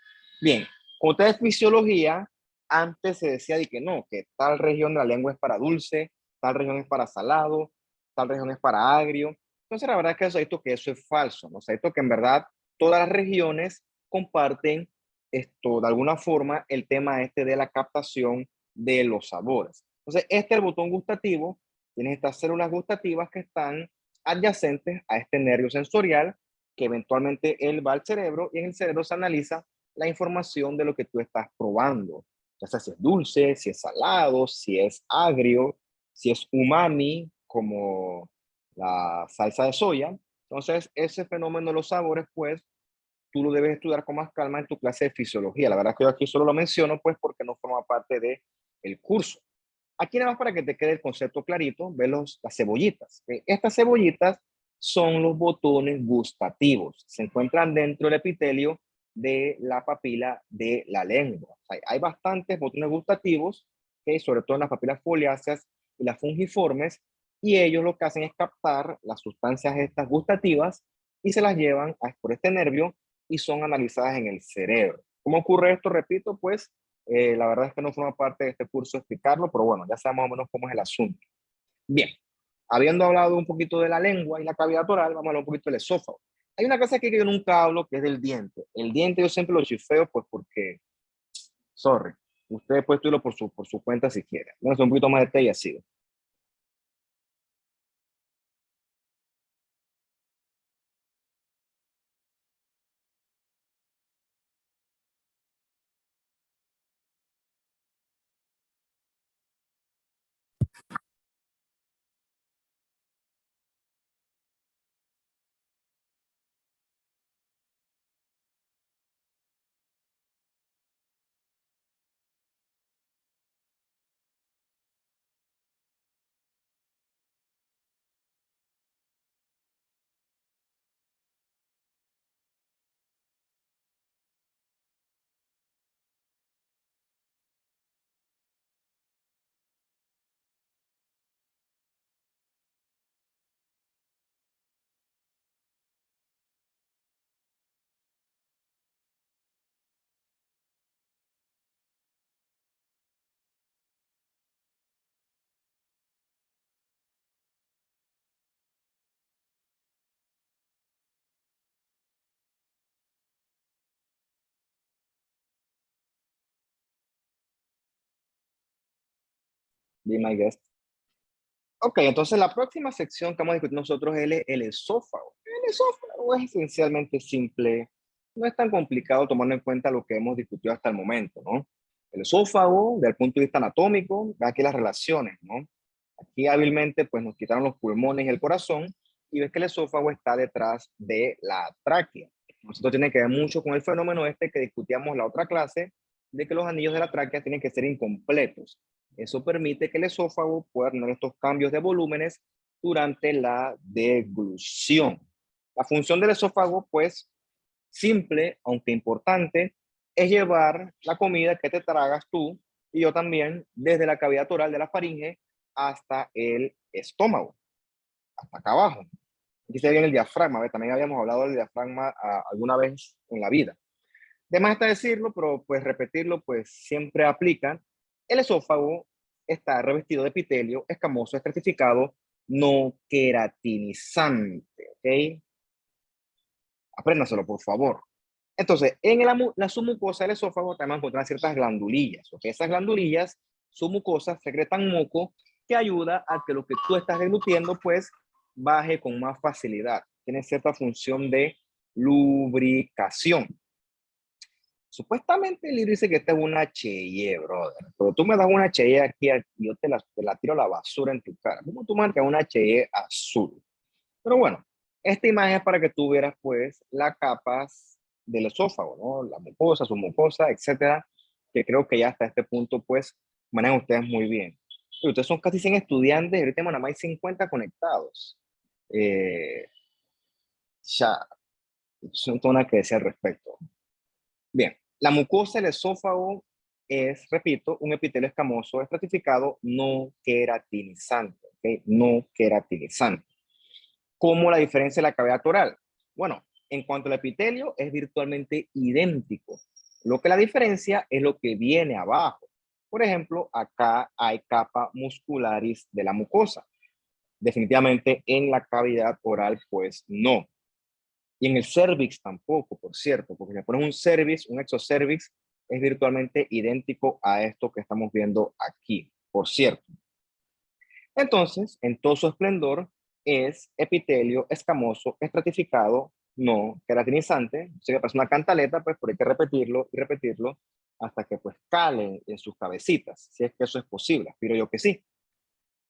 Bien, como ustedes fisiología, antes se decía de que no, que tal región de la lengua es para dulce, tal región es para salado, tal región es para agrio. Entonces la verdad es que eso es falso, ¿no? O sea, esto que en verdad todas las regiones comparten esto de alguna forma el tema este de la captación de los sabores. Entonces, este es el botón gustativo, tienes estas células gustativas que están adyacentes a este nervio sensorial que eventualmente él va al cerebro y en el cerebro se analiza la información de lo que tú estás probando. Ya sea si es dulce, si es salado, si es agrio, si es umami, como la salsa de soya. Entonces, ese fenómeno de los sabores, pues, tú lo debes estudiar con más calma en tu clase de fisiología. La verdad es que yo aquí solo lo menciono, pues, porque no forma parte del curso. Aquí nada más para que te quede el concepto clarito, ve las cebollitas. Estas cebollitas son los botones gustativos. Se encuentran dentro del epitelio de la papila de la lengua. Hay bastantes botones gustativos, sobre todo en las papilas foliáceas y las fungiformes, y ellos lo que hacen es captar las sustancias estas gustativas y se las llevan por este nervio y son analizadas en el cerebro. ¿Cómo ocurre esto? Repito, pues la verdad es que no forma parte de este curso explicarlo, pero bueno, ya sabemos más o menos cómo es el asunto. Bien, habiendo hablado un poquito de la lengua y la cavidad oral, vamos a hablar un poquito del esófago. Hay una cosa aquí que yo nunca hablo, que es del diente. El diente yo siempre lo chifeo, pues porque, sorry, usted puede estudiarlo por su cuenta si quiere. Vamos a hacer un poquito más de té y así. Be my guest. Ok, entonces la próxima sección que vamos a discutir nosotros es el esófago. El esófago es esencialmente simple, no es tan complicado tomando en cuenta lo que hemos discutido hasta el momento, ¿no? El esófago, desde el punto de vista anatómico, ve aquí las relaciones, ¿no? Aquí hábilmente pues nos quitaron los pulmones y el corazón y ves que el esófago está detrás de la tráquea. Esto tiene que ver mucho con el fenómeno este que discutíamos la otra clase, de que los anillos de la tráquea tienen que ser incompletos. Eso permite que el esófago pueda tener estos cambios de volúmenes durante la deglución. La función del esófago, pues, simple, aunque importante, es llevar la comida que te tragas tú y yo también desde la cavidad oral de la faringe hasta el estómago, hasta acá abajo. Aquí se viene el diafragma, ¿ves? También habíamos hablado del diafragma alguna vez en la vida. De más está decirlo, pero pues repetirlo pues siempre aplica. El esófago está revestido de epitelio escamoso estratificado no queratinizante, ¿ok? Apréndaselo, por favor. Entonces, en la submucosa del esófago también encontrar ciertas glandulillas, ¿ok? Esas glandulillas submucosas secretan moco que ayuda a que lo que tú estás deglutiendo pues baje con más facilidad. Tiene cierta función de lubricación. Supuestamente el libro dice que esta es una H&E, brother. Pero tú me das una H&E aquí y yo te la tiro a la basura en tu cara. ¿Cómo tú marcas una H&E azul? Pero bueno, esta imagen es para que tú vieras pues las capas del esófago, ¿no? La mucosa, su mucosa, etcétera, que creo que ya hasta este punto pues manejan ustedes muy bien. Pero ustedes son casi 100 estudiantes y ahorita nada más hay 50 conectados. Eh, ya, no tengo nada que decir al respecto. Bien, la mucosa del esófago es, repito, un epitelio escamoso estratificado no queratinizante, ¿ok? No queratinizante. ¿Cómo la diferencia de la cavidad oral? Bueno, en cuanto al epitelio, es virtualmente idéntico. Lo que la diferencia es lo que viene abajo. Por ejemplo, acá hay capa muscularis de la mucosa. Definitivamente en la cavidad oral, pues no. Y en el cervix tampoco, por cierto, porque si le pones un cervix, un exocervix, es virtualmente idéntico a esto que estamos viendo aquí, por cierto. Entonces, en todo su esplendor, es epitelio escamoso estratificado, no queratinizante. Si me pasa una cantaleta, pues por hay que repetirlo y repetirlo hasta que pues cale en sus cabecitas, si es que eso es posible, espero yo que sí.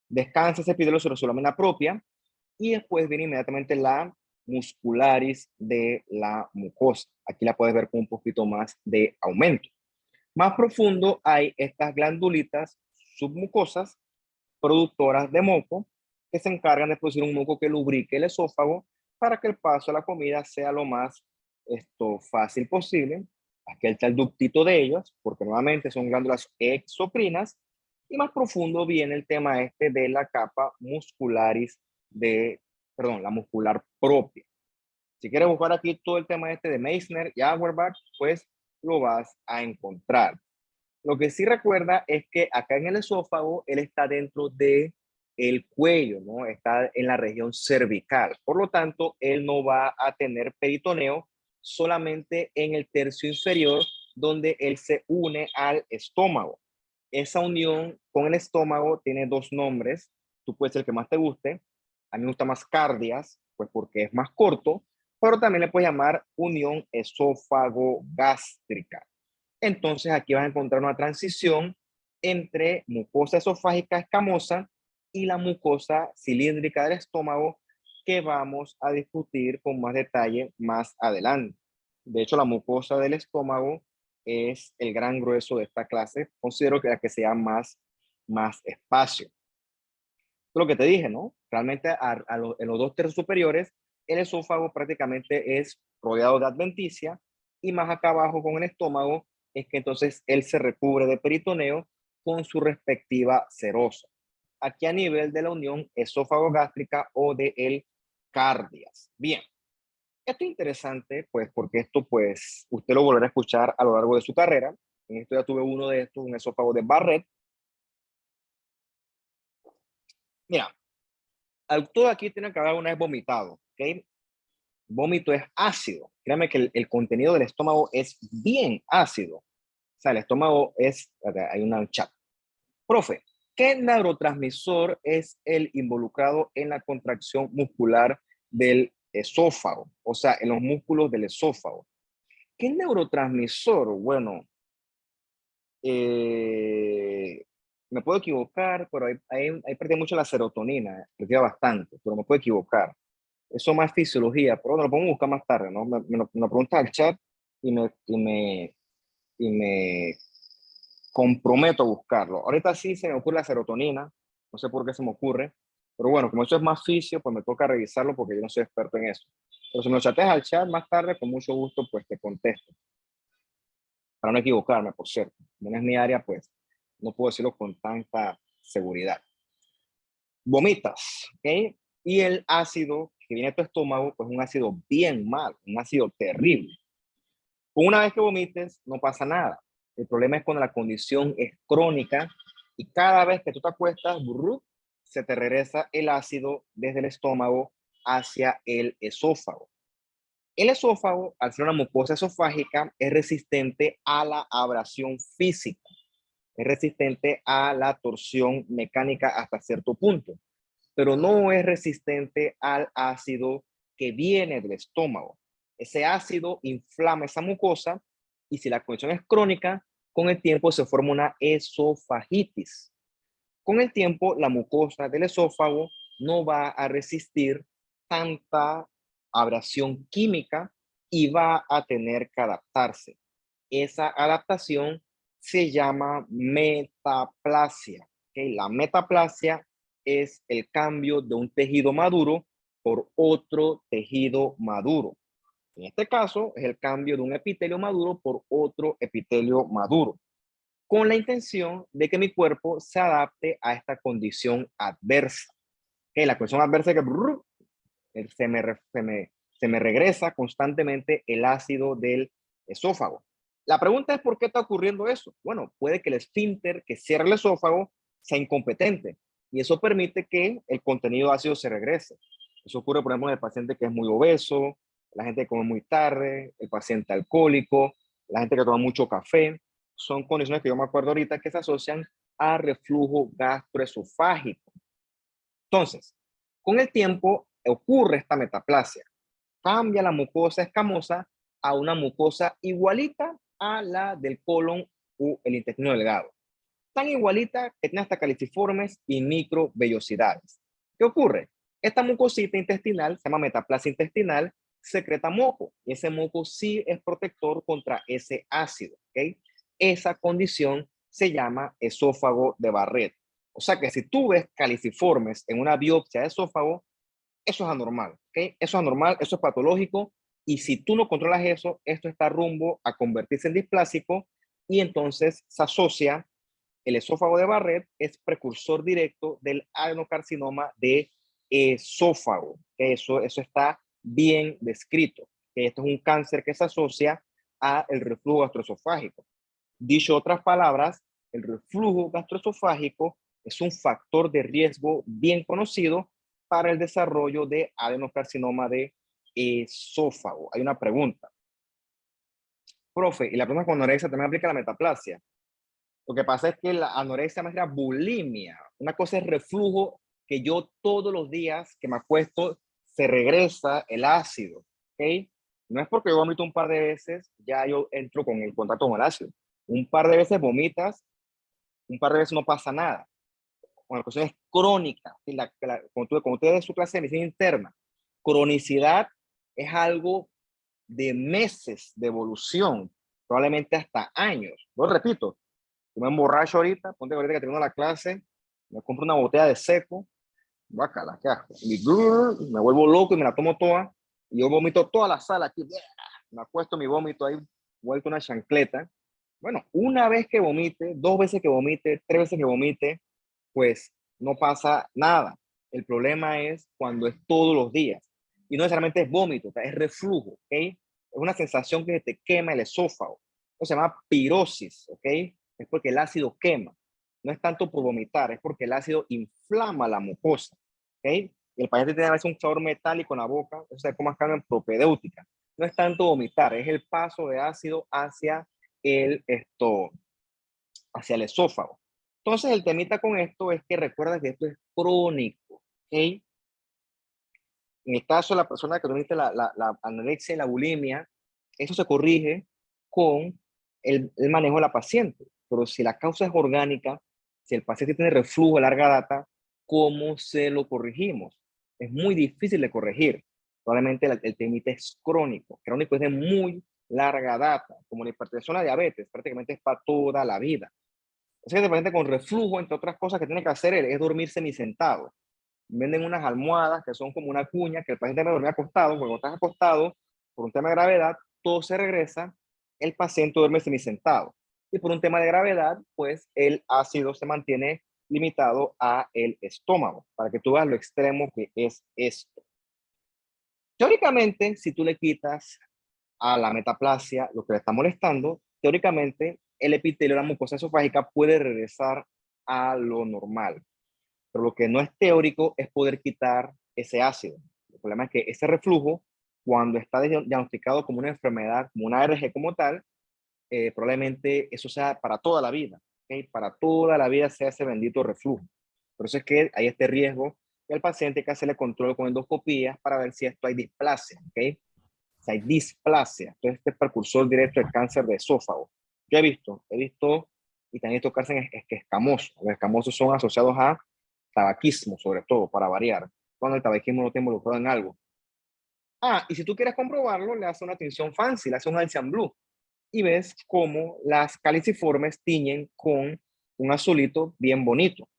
Descansa ese epitelio sobre su lámina propia y después viene inmediatamente la muscularis de la mucosa. Aquí la puedes ver con un poquito más de aumento. Más profundo hay estas glandulitas submucosas productoras de moco que se encargan de producir un moco que lubrique el esófago para que el paso a la comida sea lo más fácil posible. Aquí está el ductito de ellos, porque nuevamente son glándulas exocrinas. Y más profundo viene el tema este de la capa muscularis la muscular propia. Si quieres buscar aquí todo el tema este de Meissner y Auerbach, pues lo vas a encontrar. Lo que sí recuerda es que acá en el esófago, él está dentro de el cuello, ¿no? Está en la región cervical. Por lo tanto, él no va a tener peritoneo solamente en el tercio inferior, donde él se une al estómago. Esa unión con el estómago tiene dos nombres. Tú puedes ser el que más te guste. A mí me gusta más cardias, pues porque es más corto, pero también le puedes llamar unión esófago-gástrica. Entonces aquí vas a encontrar una transición entre mucosa esofágica escamosa y la mucosa cilíndrica del estómago que vamos a discutir con más detalle más adelante. De hecho, la mucosa del estómago es el gran grueso de esta clase. Considero que la que sea más espacio. Lo que te dije, ¿no? Realmente en los dos tercios superiores, el esófago prácticamente es rodeado de adventicia y más acá abajo con el estómago es que entonces él se recubre de peritoneo con su respectiva serosa. Aquí a nivel de la unión esófago-gástrica o de el cardias. Bien, esto es interesante pues porque esto pues usted lo volverá a escuchar a lo largo de su carrera. En esto ya tuve uno de estos, un esófago de Barrett. Mira, todo aquí tiene que haber una vez vomitado, ¿ok? Vómito es ácido. Créame que el contenido del estómago es bien ácido. O sea, el estómago es, hay una chat. Profe, ¿qué neurotransmisor es el involucrado en la contracción muscular del esófago? O sea, en los músculos del esófago. ¿Qué neurotransmisor? Bueno, eh, me puedo equivocar, pero ahí perdí mucho la serotonina, perdí bastante, pero me puedo equivocar. Eso más fisiología, pero bueno, lo podemos buscar más tarde, ¿no? Me lo preguntas al chat y me comprometo a buscarlo. Ahorita sí se me ocurre la serotonina, no sé por qué se me ocurre, pero bueno, como eso es más fisio, pues me toca revisarlo porque yo no soy experto en eso. Pero si me lo chateas al chat más tarde, con mucho gusto, pues te contesto. Para no equivocarme, por cierto. Como no es mi área, pues no puedo decirlo con tanta seguridad. Vomitas, ¿ok? Y el ácido que viene a tu estómago, pues un ácido bien mal, un ácido terrible. Una vez que vomites, no pasa nada. El problema es cuando la condición es crónica y cada vez que tú te acuestas, se te regresa el ácido desde el estómago hacia el esófago. El esófago, al ser una mucosa esofágica, es resistente a la abrasión física. Es resistente a la torsión mecánica hasta cierto punto, pero no es resistente al ácido que viene del estómago. Ese ácido inflama esa mucosa y si la condición es crónica, con el tiempo se forma una esofagitis. Con el tiempo, la mucosa del esófago no va a resistir tanta abrasión química y va a tener que adaptarse. Esa adaptación se llama metaplasia. ¿Okay? La metaplasia es el cambio de un tejido maduro por otro tejido maduro. En este caso, es el cambio de un epitelio maduro por otro epitelio maduro, con la intención de que mi cuerpo se adapte a esta condición adversa. ¿Okay? La condición adversa es que se me regresa constantemente el ácido del esófago. La pregunta es ¿por qué está ocurriendo eso? Bueno, puede que el esfínter que cierra el esófago sea incompetente y eso permite que el contenido ácido se regrese. Eso ocurre, por ejemplo, en el paciente que es muy obeso, la gente que come muy tarde, el paciente alcohólico, la gente que toma mucho café. Son condiciones que yo me acuerdo ahorita que se asocian a reflujo gastroesofágico. Entonces, con el tiempo ocurre esta metaplasia. Cambia la mucosa escamosa a una mucosa igualita a la del colon o el intestino delgado. Tan igualita que tiene hasta caliciformes y microvellosidades. ¿Qué ocurre? Esta mucosita intestinal, se llama metaplasia intestinal, secreta moco. Y ese moco sí es protector contra ese ácido. ¿Okay? Esa condición se llama esófago de Barrett. O sea que si tú ves caliciformes en una biopsia de esófago, eso es anormal, ¿ok? Eso es anormal, eso es patológico, y si tú no controlas eso, esto está rumbo a convertirse en displásico, y entonces se asocia el esófago de Barrett, es precursor directo del adenocarcinoma de esófago, que eso está bien descrito, que esto es un cáncer que se asocia a el reflujo gastroesofágico. Dicho otras palabras, el reflujo gastroesofágico es un factor de riesgo bien conocido para el desarrollo de adenocarcinoma de esófago. Hay una pregunta. Profe, ¿y la persona con anorexia también aplica la metaplasia? Lo que pasa es que la anorexia más era bulimia. Una cosa es reflujo, que yo todos los días que me acuesto se regresa el ácido. ¿Ok? No es porque yo vomito un par de veces, ya yo entro con el contacto con el ácido. Un par de veces vomitas, un par de veces no pasa nada. Cuando la cuestión es crónica, y como usted es su clase de medicina interna, cronicidad es algo de meses de evolución, probablemente hasta años. Lo repito, yo me emborracho ahorita, ponte ahorita que termino la clase, me compro una botella de seco, bacala, qué asco. Me vuelvo loco y me la tomo toda, y yo vomito toda la sala aquí, me acuesto mi vómito ahí, vuelto una chancleta. Bueno, una vez que vomite, dos veces que vomite, tres veces que vomite, pues no pasa nada. El problema es cuando es todos los días. Y no necesariamente es vómito, es reflujo, ¿ok? Es una sensación que te quema el esófago. Eso se llama pirosis, ¿ok? Es porque el ácido quema. No es tanto por vomitar, es porque el ácido inflama la mucosa, ¿ok? Y el paciente tiene a veces un sabor metálico en la boca, eso se llama carne propedéutica. No es tanto vomitar, es el paso de ácido hacia hacia el esófago. Entonces, el temita con esto es que recuerda que esto es crónico, ¿ok? En el caso de la persona que tuviste la anorexia y la bulimia, eso se corrige con el manejo de la paciente. Pero si la causa es orgánica, si el paciente tiene reflujo de larga data, ¿cómo se lo corregimos? Es muy difícil de corregir. Probablemente el temita es crónico. Crónico es de muy larga data, como la hipertensión, la diabetes, prácticamente es para toda la vida. Así que el paciente con reflujo, entre otras cosas que tiene que hacer es dormir semisentado. Venden unas almohadas que son como una cuña que el paciente debe dormir acostado. Cuando estás acostado, por un tema de gravedad, todo se regresa, el paciente duerme semisentado. Y por un tema de gravedad, pues el ácido se mantiene limitado a el estómago, para que tú veas lo extremo que es esto. Teóricamente, si tú le quitas a la metaplasia lo que le está molestando, teóricamente el epitelio de la mucosa esofágica puede regresar a lo normal. Pero lo que no es teórico es poder quitar ese ácido. El problema es que ese reflujo, cuando está diagnosticado como una enfermedad, como una ARG como tal, probablemente eso sea para toda la vida. ¿ok? Para toda la vida sea ese bendito reflujo. Por eso es que hay este riesgo y al paciente hay que hacerle control con endoscopías para ver si esto hay displasia, ¿ok? Si hay displasia, entonces este es precursor directo del cáncer de esófago. Yo he visto y también estos cánceres escamosos. Los escamosos son asociados a tabaquismo, sobre todo, para variar, cuando el tabaquismo no está involucrado en algo. Ah, y si tú quieres comprobarlo, le haces una tinción fancy, le haces un Alcian Blue y ves cómo las caliciformes tiñen con un azulito bien bonito.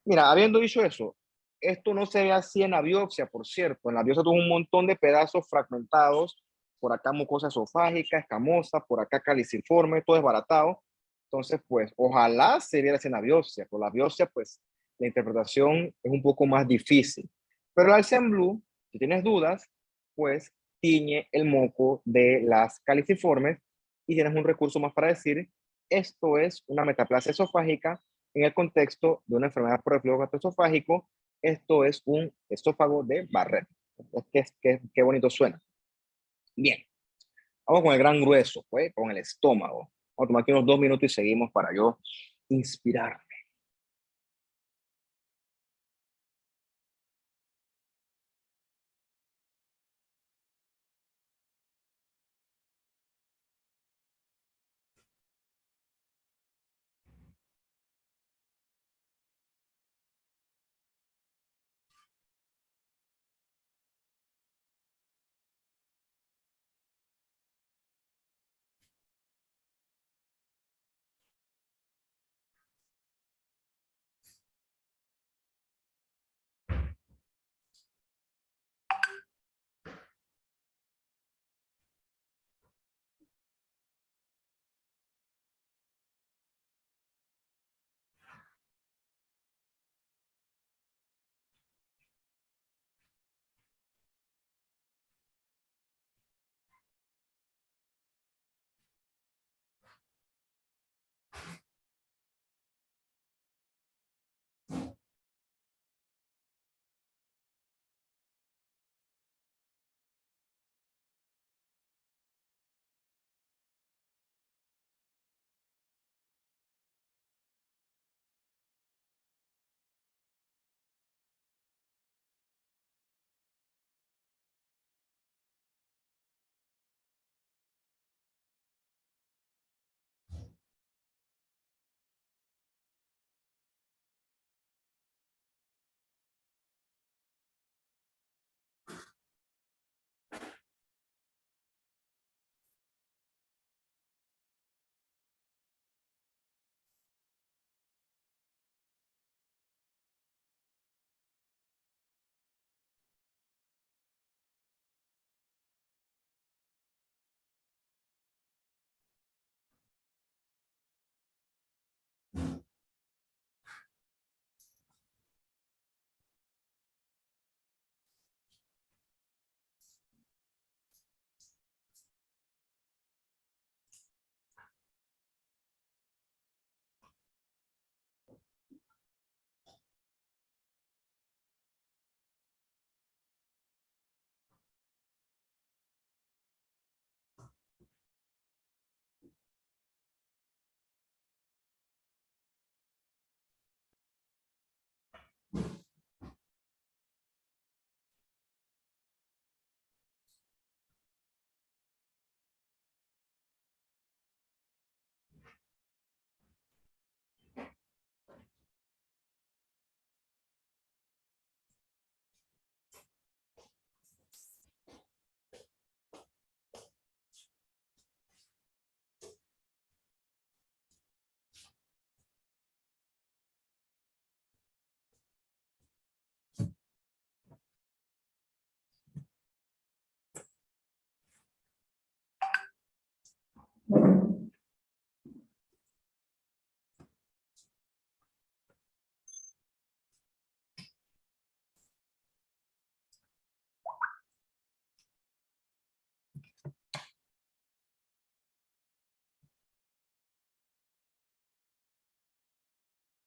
Mira, habiendo dicho eso, esto no se ve así en la biopsia, por cierto. En la biopsia tuvo un montón de pedazos fragmentados, por acá mucosa esofágica, escamosa, por acá caliciforme, todo desbaratado. Entonces, pues, ojalá se viera así en la biopsia. Por la biopsia, pues, la interpretación es un poco más difícil. Pero el Alcian Blue, si tienes dudas, pues, tiñe el moco de las caliciformes y tienes un recurso más para decir, esto es una metaplasia esofágica en el contexto de una enfermedad por reflujo gastroesofágico. Esto es un esófago de Barrett. Qué bonito suena. Bien, vamos con el gran grueso, pues, con el estómago. Vamos a tomar aquí unos 2 minutos y seguimos para yo inspirar.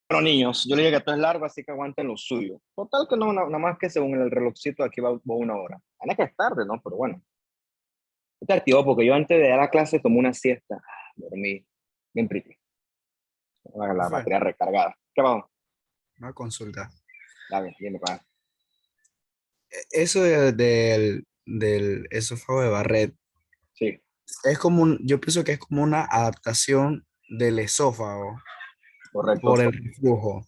Bueno, niños, yo le dije que esto es largo, así que aguanten lo suyo. Total que no, nada más que según el relojcito aquí va 1 hora. Ana que es tarde, ¿no? Pero bueno, te activó porque yo antes de dar la clase tomé una siesta. Dormí bien pretty. La Fue batería recargada. ¿Qué vamos? una consulta. Dale, dime, pa. Eso del esófago de Barrett Sí, es como yo pienso que es como una adaptación del esófago por correcto. el reflujo,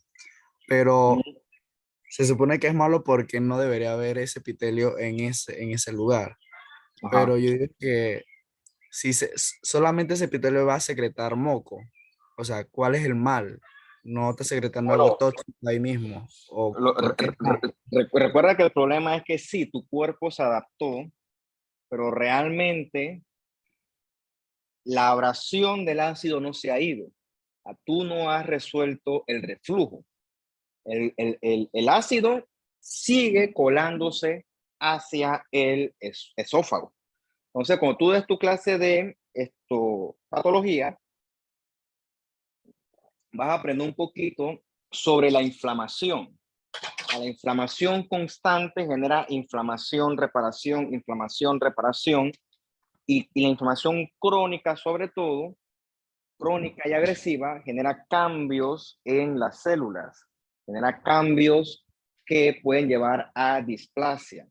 pero Ujú. se supone que es malo porque no debería haber ese epitelio en ese lugar. Ajá. Pero yo digo que si solamente ese epitelio va a secretar moco, o sea, ¿cuál es el mal? No está secretando algo Bueno, tóxico ahí mismo, o por qué está. recuerda que el problema es que sí, tu cuerpo se adaptó, pero realmente la abrasión del ácido no se ha ido. Tú no has resuelto el reflujo. El ácido sigue colándose hacia el esófago. Entonces, cuando tú des tu clase de patología, vas a aprender un poquito sobre la inflamación. La inflamación constante genera inflamación, reparación, y la inflamación crónica, sobre todo, crónica y agresiva, genera cambios en las células, genera cambios que pueden llevar a displasia.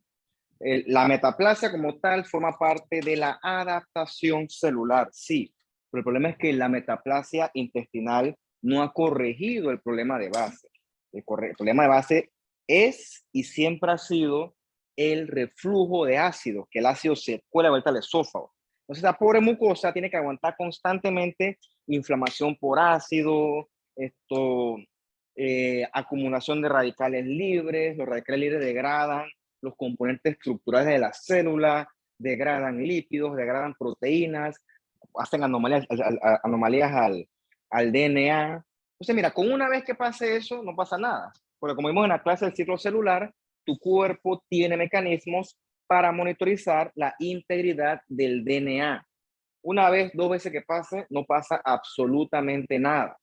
La metaplasia como tal forma parte de la adaptación celular, sí, pero el problema es que la metaplasia intestinal no ha corregido el problema de base. El problema de base es y siempre ha sido el reflujo de ácido, que el ácido se cuela de vuelta al esófago. Entonces, la pobre mucosa tiene que aguantar constantemente inflamación por ácido, acumulación de radicales libres, los radicales libres degradan los componentes estructurales de la célula, degradan lípidos, degradan proteínas, hacen anomalías al DNA. Entonces, mira, con una vez que pase eso, no pasa nada. Porque como vimos en la clase del ciclo celular, tu cuerpo tiene mecanismos para monitorizar la integridad del DNA. Una vez, dos veces que pase, no pasa absolutamente nada.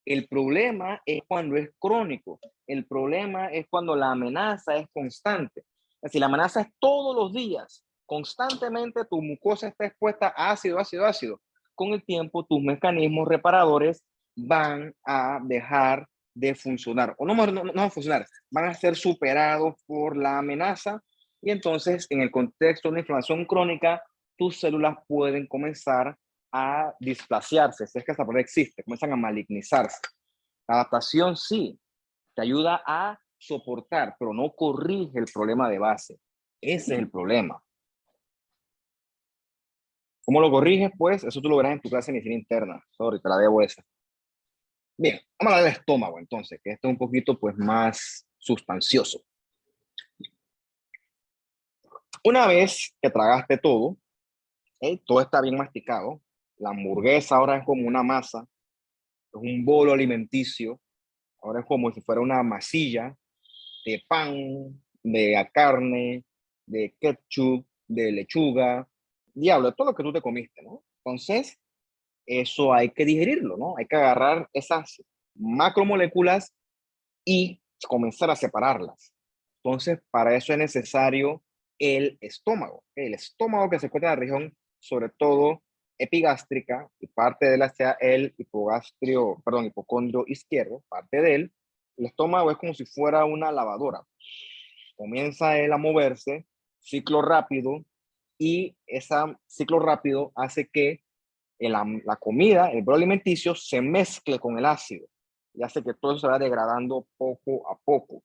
El problema es cuando es crónico. El problema es cuando la amenaza es constante. Es decir, la amenaza es todos los días. Constantemente tu mucosa está expuesta a ácido, ácido, ácido. Con el tiempo, tus mecanismos reparadores van a dejar de funcionar. O no van a funcionar, van a ser superados por la amenaza. Y entonces, en el contexto de una inflamación crónica, tus células pueden comenzar a displaciarse, si es que esta palabra existe, comienzan a malignizarse. La adaptación sí, te ayuda a soportar, pero no corrige el problema de base. Ese es el problema. ¿Cómo lo corriges? Pues eso tú lo verás en tu clase de medicina interna. Sorry, te la debo esa. Bien, vamos a hablar del estómago entonces, que esto es un poquito pues más sustancioso. Una vez que tragaste todo, todo está bien masticado, la hamburguesa ahora es como una masa, es un bolo alimenticio. Ahora es como si fuera una masilla de pan, de carne, de ketchup, de lechuga, diablo, todo lo que tú te comiste, ¿no? Entonces, eso hay que digerirlo, ¿no? Hay que agarrar esas macromoléculas y comenzar a separarlas. Entonces, para eso es necesario el estómago. El estómago que se encuentra en la región, sobre todo epigástrica, y parte de la sea el hipocondrio izquierdo, parte de él. El estómago es como si fuera una lavadora. Comienza él a moverse, ciclo rápido, y ese ciclo rápido hace que la comida, el bolo alimenticio, se mezcle con el ácido y hace que todo se vaya degradando poco a poco.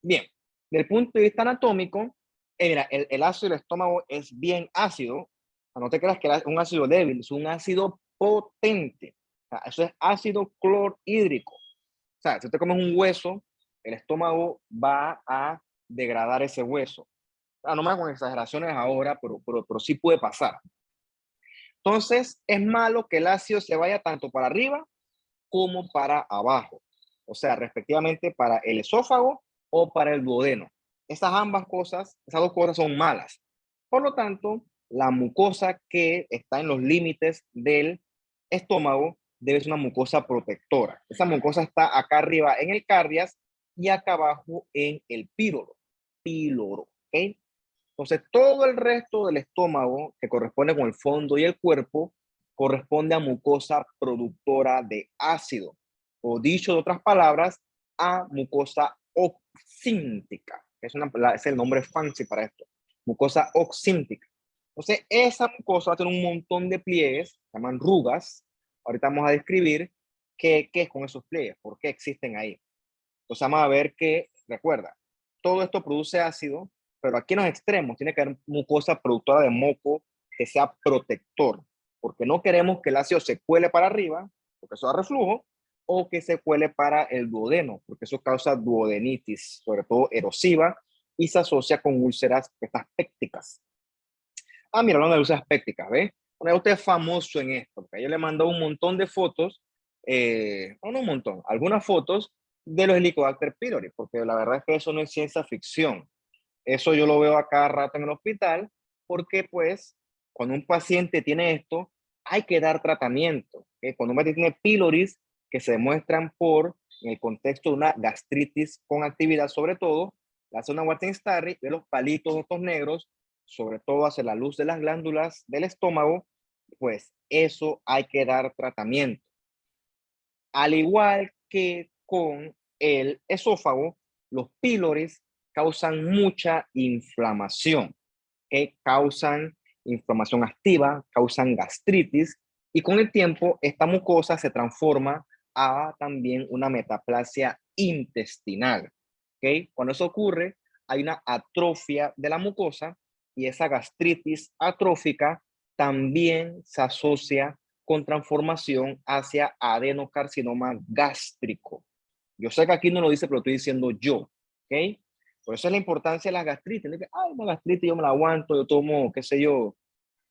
Bien, desde el punto de vista anatómico, mira, el ácido del estómago es bien ácido. No te creas que es un ácido débil, es un ácido potente. O sea, eso es ácido clorhídrico. O sea, si te comes un hueso, el estómago va a degradar ese hueso. No me hago con exageraciones ahora, pero sí puede pasar. Entonces, es malo que el ácido se vaya tanto para arriba como para abajo, o sea, respectivamente para el esófago o para el duodeno. Esas dos cosas son malas. Por lo tanto, la mucosa que está en los límites del estómago debe ser una mucosa protectora. Esa mucosa está acá arriba en el cardias y acá abajo en el píloro, ¿ok? Entonces, todo el resto del estómago, que corresponde con el fondo y el cuerpo, corresponde a mucosa productora de ácido. o dicho de otras palabras, a mucosa oxíntica. Es el nombre fancy para esto. Mucosa oxíntica. Entonces, esa mucosa va a tener un montón de pliegues, se llaman rugas. Ahorita vamos a describir qué es con esos pliegues, por qué existen ahí. Entonces, vamos a ver que, recuerda, todo esto produce ácido, pero aquí en los extremos tiene que haber mucosa productora de moco que sea protector, porque no queremos que el ácido se cuele para arriba, porque eso da reflujo, o que se cuele para el duodeno, porque eso causa duodenitis, sobre todo erosiva, y se asocia con úlceras pépticas. Ah, mira, hablando de úlceras pépticas, ¿ves? Bueno, usted es famoso en esto, porque yo le mando un montón de fotos, no un montón, algunas fotos de los Helicobacter pylori, porque la verdad es que eso no es ciencia ficción. Eso yo lo veo a cada rato en el hospital, porque pues cuando un paciente tiene esto, hay que dar tratamiento. ¿Okay? Cuando un paciente tiene píloris que se demuestran en el contexto de una gastritis con actividad, sobre todo, la zona Wartenstein, de los palitos estos negros, sobre todo hacia la luz de las glándulas del estómago, pues eso hay que dar tratamiento. Al igual que con el esófago, los pílores causan mucha inflamación, que causan inflamación activa, causan gastritis, y con el tiempo esta mucosa se transforma a también una metaplasia intestinal. ¿Okay? Cuando eso ocurre, hay una atrofia de la mucosa y esa gastritis atrófica también se asocia con transformación hacia adenocarcinoma gástrico. Yo sé que aquí no lo dice, pero lo estoy diciendo yo, ¿ok? Por eso es la importancia de la gastritis. No es que, ay, una gastritis yo me la aguanto, yo tomo, qué sé yo,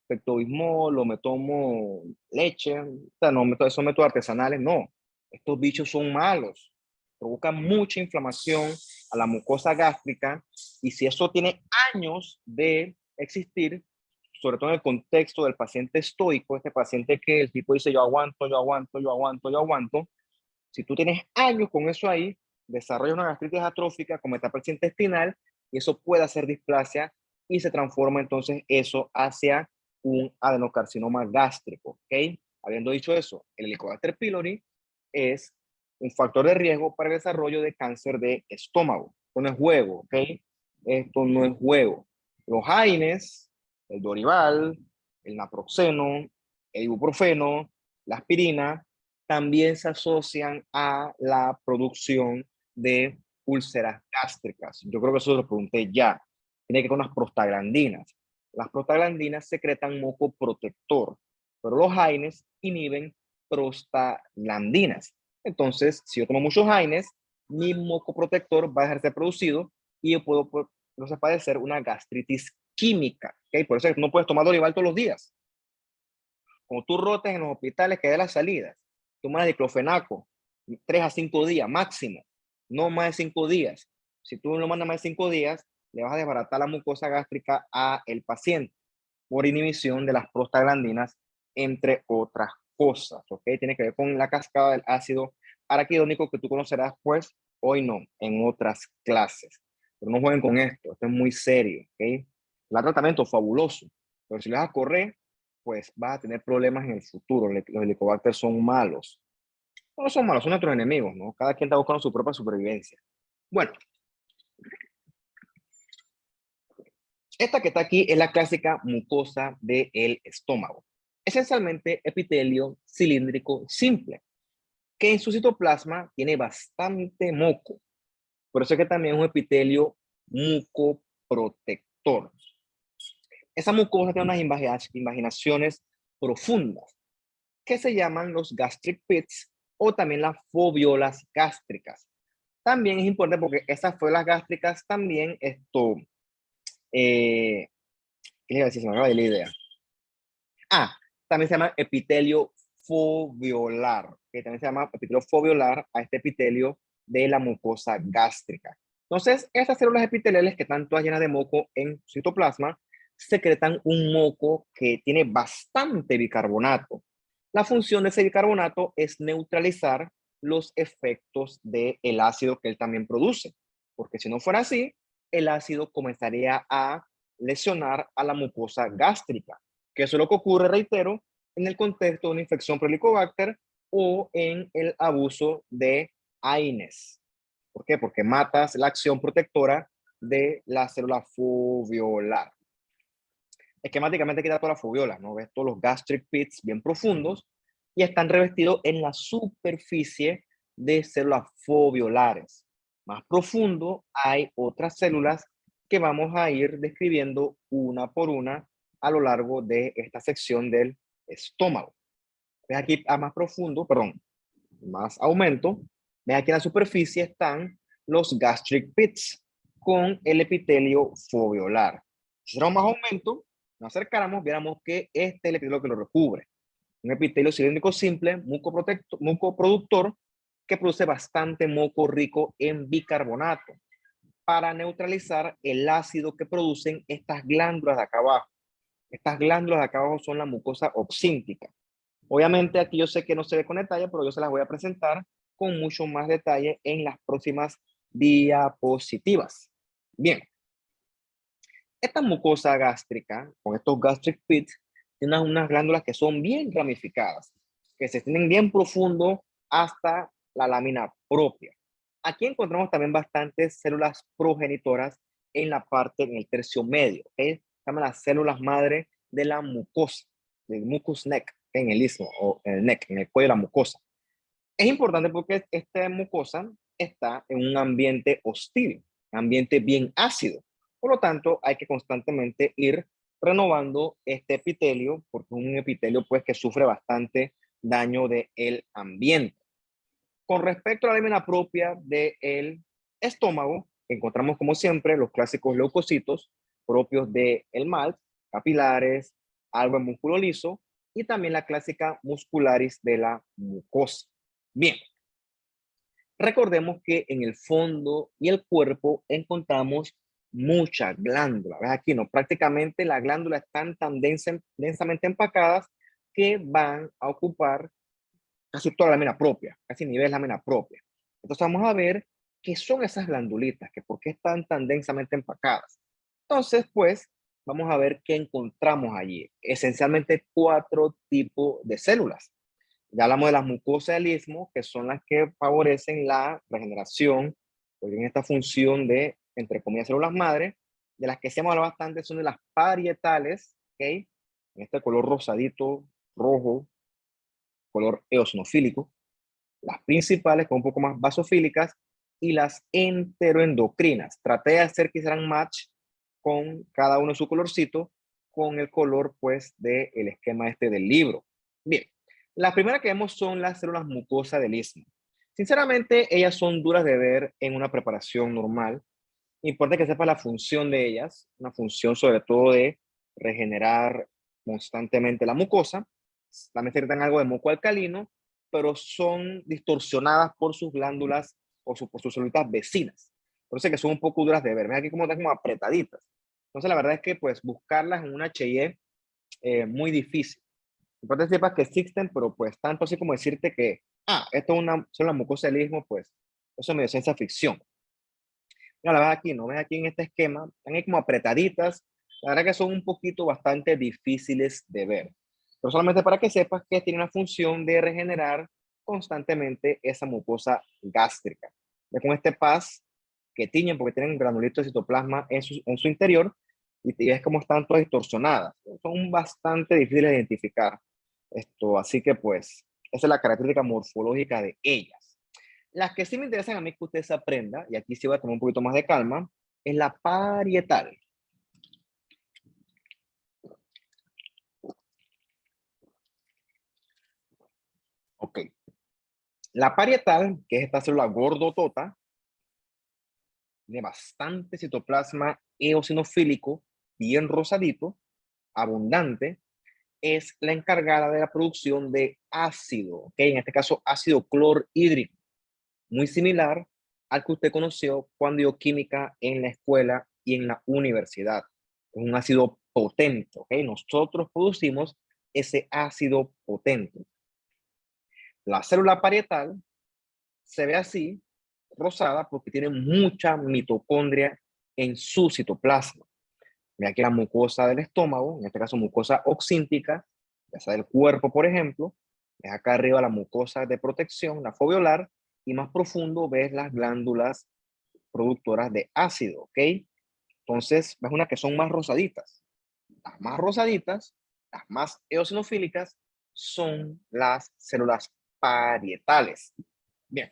Pepto-Bismol o me tomo leche, o sea, no, esos métodos artesanales, no. Estos bichos son malos, provocan mucha inflamación a la mucosa gástrica y si eso tiene años de existir, sobre todo en el contexto del paciente estoico, este paciente que el tipo dice yo aguanto, yo aguanto, yo aguanto, yo aguanto, si tú tienes años con eso ahí, desarrolla una gastritis atrófica con metaplasia intestinal y eso puede hacer displasia y se transforma entonces eso hacia un adenocarcinoma gástrico, ¿ok? Habiendo dicho eso, el Helicobacter pylori es un factor de riesgo para el desarrollo de cáncer de estómago. Esto no es juego, ¿ok? Esto no es juego. Los AINES, el Dorival, el naproxeno, el ibuprofeno, la aspirina, también se asocian a la producción de úlceras gástricas. Yo creo que eso lo pregunté ya. Tiene que ver con las prostaglandinas. Las prostaglandinas secretan moco protector, pero los AINES inhiben prostaglandinas. Entonces, si yo tomo muchos AINES, mi moco protector va a dejar de ser producido y yo puedo entonces padecer una gastritis química. ¿Okay? Por eso no puedes tomar Dorival todos los días. Como tú rotes en los hospitales que de las salidas, tomas diclofenaco 3 a 5 días máximo, no más de 5 días. Si tú lo mandas más de 5 días, le vas a desbaratar la mucosa gástrica a el paciente por inhibición de las prostaglandinas, entre otras cosas. ¿Ok? Tiene que ver con la cascada del ácido araquidónico que tú conocerás, pues, hoy no, en otras clases. Pero no jueguen con esto es muy serio. ¿Ok? El tratamiento fabuloso, pero si le vas a correr, pues vas a tener problemas en el futuro. Los helicobacter son malos. No son malos, son nuestros enemigos, ¿no? Cada quien está buscando su propia supervivencia. Bueno, esta que está aquí es la clásica mucosa del estómago. Esencialmente epitelio cilíndrico simple, que en su citoplasma tiene bastante moco. Por eso es que también es un epitelio mucoprotector. Esa mucosa tiene unas invaginaciones profundas que se llaman los gastric pits o también las foviolas gástricas. También es importante porque esas foviolas gástricas también ¿qué le iba a decir? Se me acaba de la idea. También se llama epitelio foviolar, que también se llama epitelio foviolar a este epitelio de la mucosa gástrica. Entonces, estas células epiteliales que están todas llenas de moco en citoplasma, secretan un moco que tiene bastante bicarbonato. La función de ese bicarbonato es neutralizar los efectos del ácido que él también produce, porque si no fuera así, el ácido comenzaría a lesionar a la mucosa gástrica, que eso es lo que ocurre, reitero, en el contexto de una infección por Helicobacter o en el abuso de AINES. ¿Por qué? Porque matas la acción protectora de la célula foviolar. Esquemáticamente queda todas las foviolas, ¿no? Ves todos los gastric pits bien profundos y están revestidos en la superficie de células foviolares. Más profundo hay otras células que vamos a ir describiendo una por una a lo largo de esta sección del estómago. Ves aquí a más profundo, perdón, más aumento. Ves aquí en la superficie están los gastric pits con el epitelio foviolar. Si hiciéramos más aumento, nos acercáramos, viéramos que este es el epitelio que lo recubre. Un epitelio cilíndrico simple, mucoproductor, que produce bastante moco rico en bicarbonato para neutralizar el ácido que producen estas glándulas de acá abajo. Estas glándulas de acá abajo son la mucosa oxíntica. Obviamente aquí yo sé que no se ve con detalle, pero yo se las voy a presentar con mucho más detalle en las próximas diapositivas. Bien, esta mucosa gástrica, con estos gastric pits, tiene unas glándulas que son bien ramificadas, que se extienden bien profundo hasta la lámina propia. Aquí encontramos también bastantes células progenitoras en la parte, en el tercio medio, ¿okay? Se llaman las células madre de la mucosa, del mucus neck, en el istmo o en el neck, en el cuello de la mucosa. Es importante porque esta mucosa está en un ambiente hostil, un ambiente bien ácido. Por lo tanto, hay que constantemente ir renovando este epitelio, porque es un epitelio pues, que sufre bastante daño del ambiente. Con respecto a la lámina propia del estómago, encontramos como siempre los clásicos leucocitos propios del MALT, capilares, algo de músculo liso y también la clásica muscularis de la mucosa. Bien, recordemos que en el fondo y el cuerpo encontramos muchas glándulas. ¿Ves aquí? No, prácticamente las glándulas están tan densamente empacadas que van a ocupar casi toda la lámina propia, casi nivel lámina propia. Entonces vamos a ver qué son esas glandulitas, que por qué están tan densamente empacadas. Entonces, pues, vamos a ver qué encontramos allí. Esencialmente 4 tipos de células. Ya hablamos de las mucosas del istmo, que son las que favorecen la regeneración, porque en esta función de, entre comillas, células madre. De las que se hemos hablado bastante son de las parietales, ¿ok? En este color rosadito, rojo, color eosinofílico. Las principales, con un poco más basofílicas, y las enteroendocrinas. Traté de hacer que hicieran match con cada uno de su colorcito, con el color, pues, del esquema este del libro. Bien, las primeras que vemos son las células mucosas del istmo. Sinceramente, ellas son duras de ver en una preparación normal. Importa que sepa la función de ellas, una función sobre todo de regenerar constantemente la mucosa. También secretan algo de moco alcalino, pero son distorsionadas por sus glándulas o por sus células vecinas. Por eso es que son un poco duras de ver. Ven aquí como están como apretaditas. Entonces la verdad es que pues buscarlas en una HIE muy difícil. Importante que sepas que existen, pero pues tanto así como decirte que, esto es una célula mucosa del istmo, pues eso es medio ciencia ficción. Mira, la ves aquí, ¿no? Ves aquí en este esquema, están ahí como apretaditas. La verdad que son un poquito bastante difíciles de ver. Pero solamente para que sepas que tiene una función de regenerar constantemente esa mucosa gástrica. Ves con este PAS que tiñen porque tienen granulitos de citoplasma en su interior y ves cómo están todas distorsionadas. Son bastante difíciles de identificar. Así que pues, esa es la característica morfológica de ellas. Las que sí me interesan a mí que usted se aprenda, y aquí sí voy a tomar un poquito más de calma, es la parietal. Ok. La parietal, que es esta célula gordotota, tiene bastante citoplasma eosinofílico, bien rosadito, abundante, es la encargada de la producción de ácido, ¿ok? En este caso ácido clorhídrico, muy similar al que usted conoció cuando dio química en la escuela y en la universidad. Es un ácido potente, ¿ok? Nosotros producimos ese ácido potente. La célula parietal se ve así, rosada, porque tiene mucha mitocondria en su citoplasma. Mira aquí la mucosa del estómago, en este caso mucosa oxíntica, ya sea del cuerpo, por ejemplo. Es acá arriba la mucosa de protección, la foveolar, y más profundo ves las glándulas productoras de ácido, ¿ok? Entonces, ves unas que son más rosaditas. Las más rosaditas, las más eosinofílicas, son las células parietales. Bien,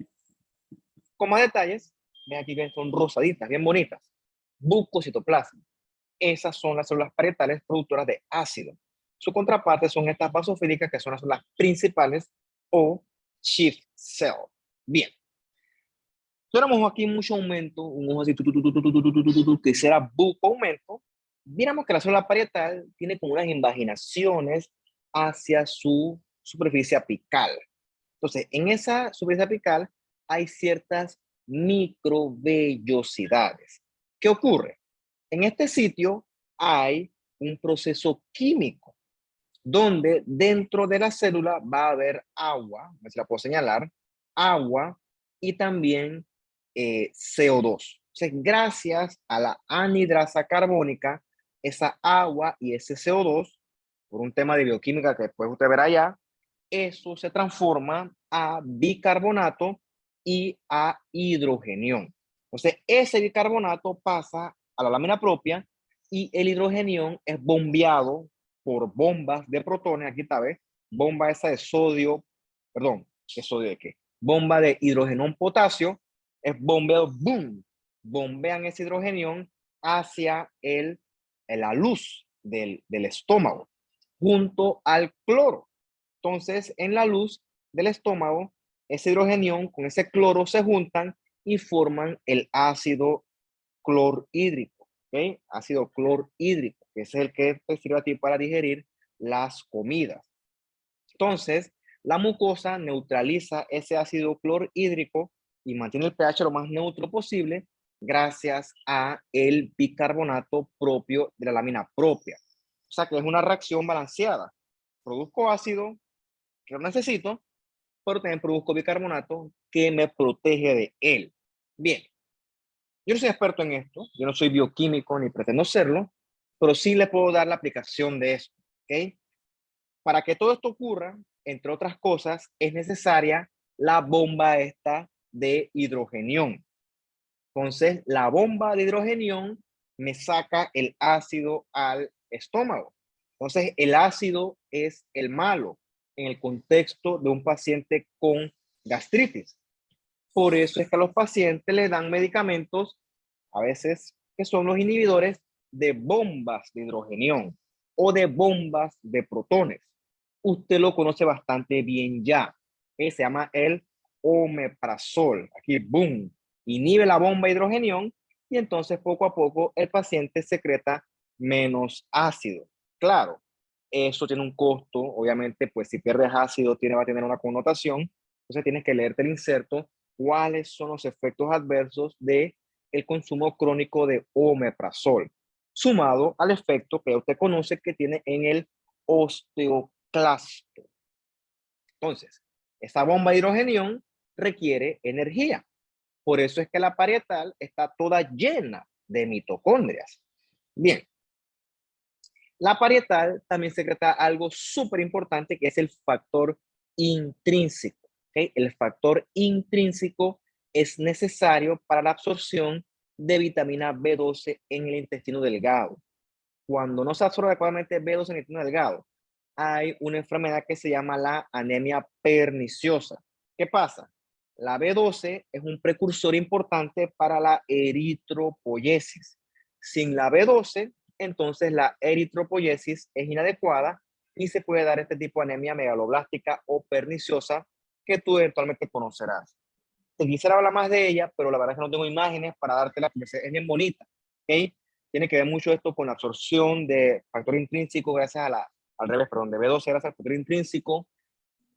con más detalles, ven aquí que son rosaditas, bien bonitas. Bucocitoplasma. Esas son las células parietales productoras de ácido. Su contraparte son estas basofílicas, que son las células principales o chief cell. Bien, tuviéramos aquí mucho aumento, un ojo así, que será buco aumento, viéramos que la célula parietal tiene como unas invaginaciones hacia su superficie apical. Entonces, en esa superficie apical hay ciertas microvellosidades. ¿Qué ocurre? En este sitio hay un proceso químico donde dentro de la célula va a haber agua, a ver si la puedo señalar, agua y también CO2. Entonces, gracias a la anhidrasa carbónica, esa agua y ese CO2, por un tema de bioquímica que después usted verá allá, eso se transforma a bicarbonato y a hidrogenión. Entonces, ese bicarbonato pasa a la lámina propia y el hidrogenión es bombeado por bombas de protones. Aquí está, ¿ves? Bomba esa de sodio, perdón, ¿qué sodio de qué? Bomba de hidrogenón potasio, es bombeado, boom, bombean ese hidrogenión hacia la luz del estómago, junto al cloro. Entonces, en la luz del estómago, ese hidrogenión con ese cloro se juntan y forman el ácido clorhídrico, ¿ok? Ácido clorhídrico, que es el que te sirve a ti para digerir las comidas. Entonces, la mucosa neutraliza ese ácido clorhídrico y mantiene el pH lo más neutro posible gracias a el bicarbonato propio de la lámina propia. O sea que es una reacción balanceada. Produzco ácido que lo necesito, pero también produzco bicarbonato que me protege de él. Bien, yo no soy experto en esto, yo no soy bioquímico ni pretendo serlo, pero sí le puedo dar la aplicación de esto, ¿ok? Para que todo esto ocurra, entre otras cosas, es necesaria la bomba esta de hidrogenión. Entonces, la bomba de hidrogenión me saca el ácido al estómago. Entonces, el ácido es el malo en el contexto de un paciente con gastritis. Por eso es que a los pacientes les dan medicamentos, a veces que son los inhibidores de bombas de hidrogenión o de bombas de protones. Usted lo conoce bastante bien ya, que se llama el omeprazol. Aquí, boom, inhibe la bomba de hidrogenión y entonces poco a poco el paciente secreta menos ácido. Claro, eso tiene un costo, obviamente, pues si pierdes ácido va a tener una connotación, entonces tienes que leerte el inserto cuáles son los efectos adversos de el consumo crónico de omeprazol, sumado al efecto que usted conoce que tiene en el osteoclasto. Entonces, esa bomba de hidrogenión requiere energía. Por eso es que la parietal está toda llena de mitocondrias. Bien, la parietal también secreta algo súper importante que es el factor intrínseco. ¿Okay? El factor intrínseco es necesario para la absorción de vitamina B12 en el intestino delgado. Cuando no se absorbe adecuadamente B12 en el intestino delgado, hay una enfermedad que se llama la anemia perniciosa. ¿Qué pasa? La B12 es un precursor importante para la eritropoyesis. Sin la B12, entonces la eritropoyesis es inadecuada y se puede dar este tipo de anemia megaloblástica o perniciosa que tú eventualmente conocerás. Te quisiera hablar más de ella, pero la verdad es que no tengo imágenes para dártela porque es bien bonita. ¿Okay? Tiene que ver mucho esto con la absorción de factor intrínseco gracias a al revés, perdón, de B12 gracias al factor intrínseco.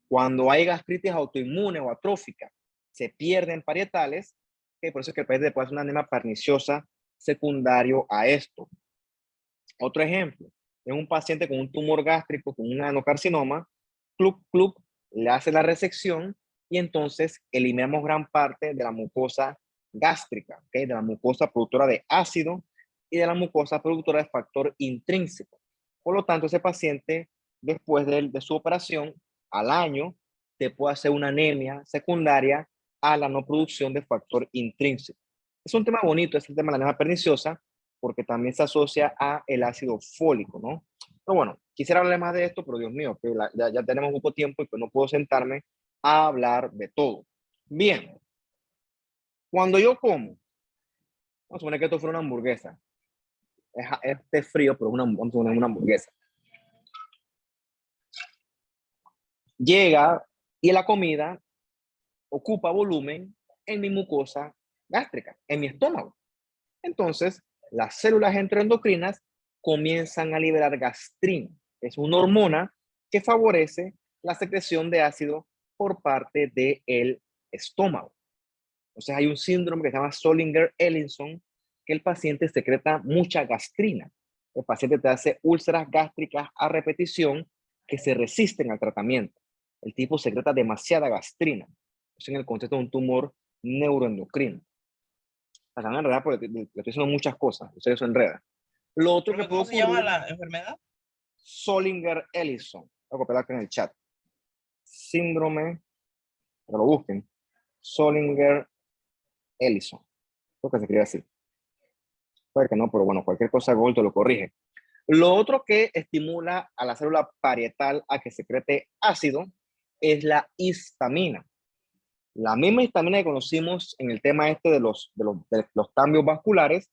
Cuando hay gastritis autoinmune o atrófica, se pierden parietales, que por eso es que el paciente puede hacer una anemia perniciosa secundario a esto. Otro ejemplo, es un paciente con un tumor gástrico, con un anocarcinoma, club, le hace la resección y entonces eliminamos gran parte de la mucosa gástrica, ¿okay? De la mucosa productora de ácido y de la mucosa productora de factor intrínseco. Por lo tanto, ese paciente, después de su operación, al año, te puede hacer una anemia secundaria a la no producción de factor intrínseco. Es un tema bonito, es el tema de la anemia perniciosa, porque también se asocia a el ácido fólico, ¿no? Pero bueno, quisiera hablar más de esto, pero Dios mío, que ya tenemos poco tiempo y pues no puedo sentarme a hablar de todo. Bien, cuando yo como, vamos a suponer que esto fuera una hamburguesa, este es frío, pero vamos a suponer una hamburguesa. Llega y la comida ocupa volumen en mi mucosa gástrica, en mi estómago. Entonces, las células enteroendocrinas comienzan a liberar gastrina. Es una hormona que favorece la secreción de ácido por parte del estómago. Entonces, hay un síndrome que se llama Zollinger-Ellison, que el paciente secreta mucha gastrina. El paciente te hace úlceras gástricas a repetición que se resisten al tratamiento. El tipo secreta demasiada gastrina. Es en el contexto de un tumor neuroendocrino. La están enredada porque le estoy diciendo muchas cosas. Ustedes se enreda. Lo otro que puede ¿Cómo se llama ocurrir, la enfermedad? Zollinger-Ellison. Voy a copiar acá en el chat. Síndrome, que lo busquen. Zollinger-Ellison. Creo que se escribe así. Puede que no, pero bueno, cualquier cosa Google te lo corrige. Lo otro que estimula a la célula parietal a que secrete ácido es la histamina. La misma histamina que conocimos en el tema este de los cambios vasculares,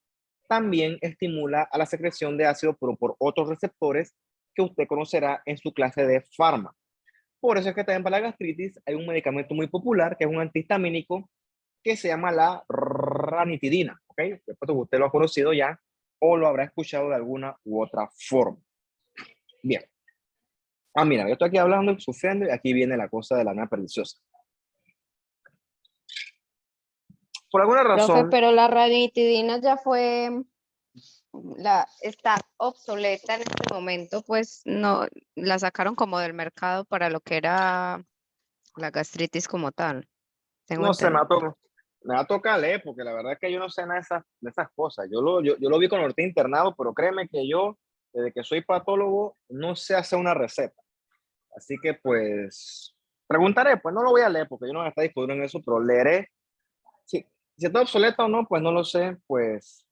también estimula a la secreción de ácido, pero por otros receptores que usted conocerá en su clase de fármaco. Por eso es que también para la gastritis hay un medicamento muy popular que es un antihistamínico que se llama la ranitidina, ¿ok? Después usted lo ha conocido ya o lo habrá escuchado de alguna u otra forma. Bien. Ah, mira, yo estoy aquí hablando, sufriendo, y aquí viene la cosa de la anemia perniciosa. Por alguna Profe, razón, pero la ranitidina ya está obsoleta en este momento, pues no, la sacaron como del mercado para lo que era la gastritis como tal. Tengo no sé, entendido. me va a tocar leer, porque la verdad es que yo no sé nada de esas cosas. Yo lo vi con Ortiz internado, pero créeme que yo, desde que soy patólogo, no sé hacer una receta. Así que pues, preguntaré, pues no lo voy a leer, porque yo no voy a estar discutiendo en eso, pero leeré. Si está obsoleta o no, pues no lo sé, pues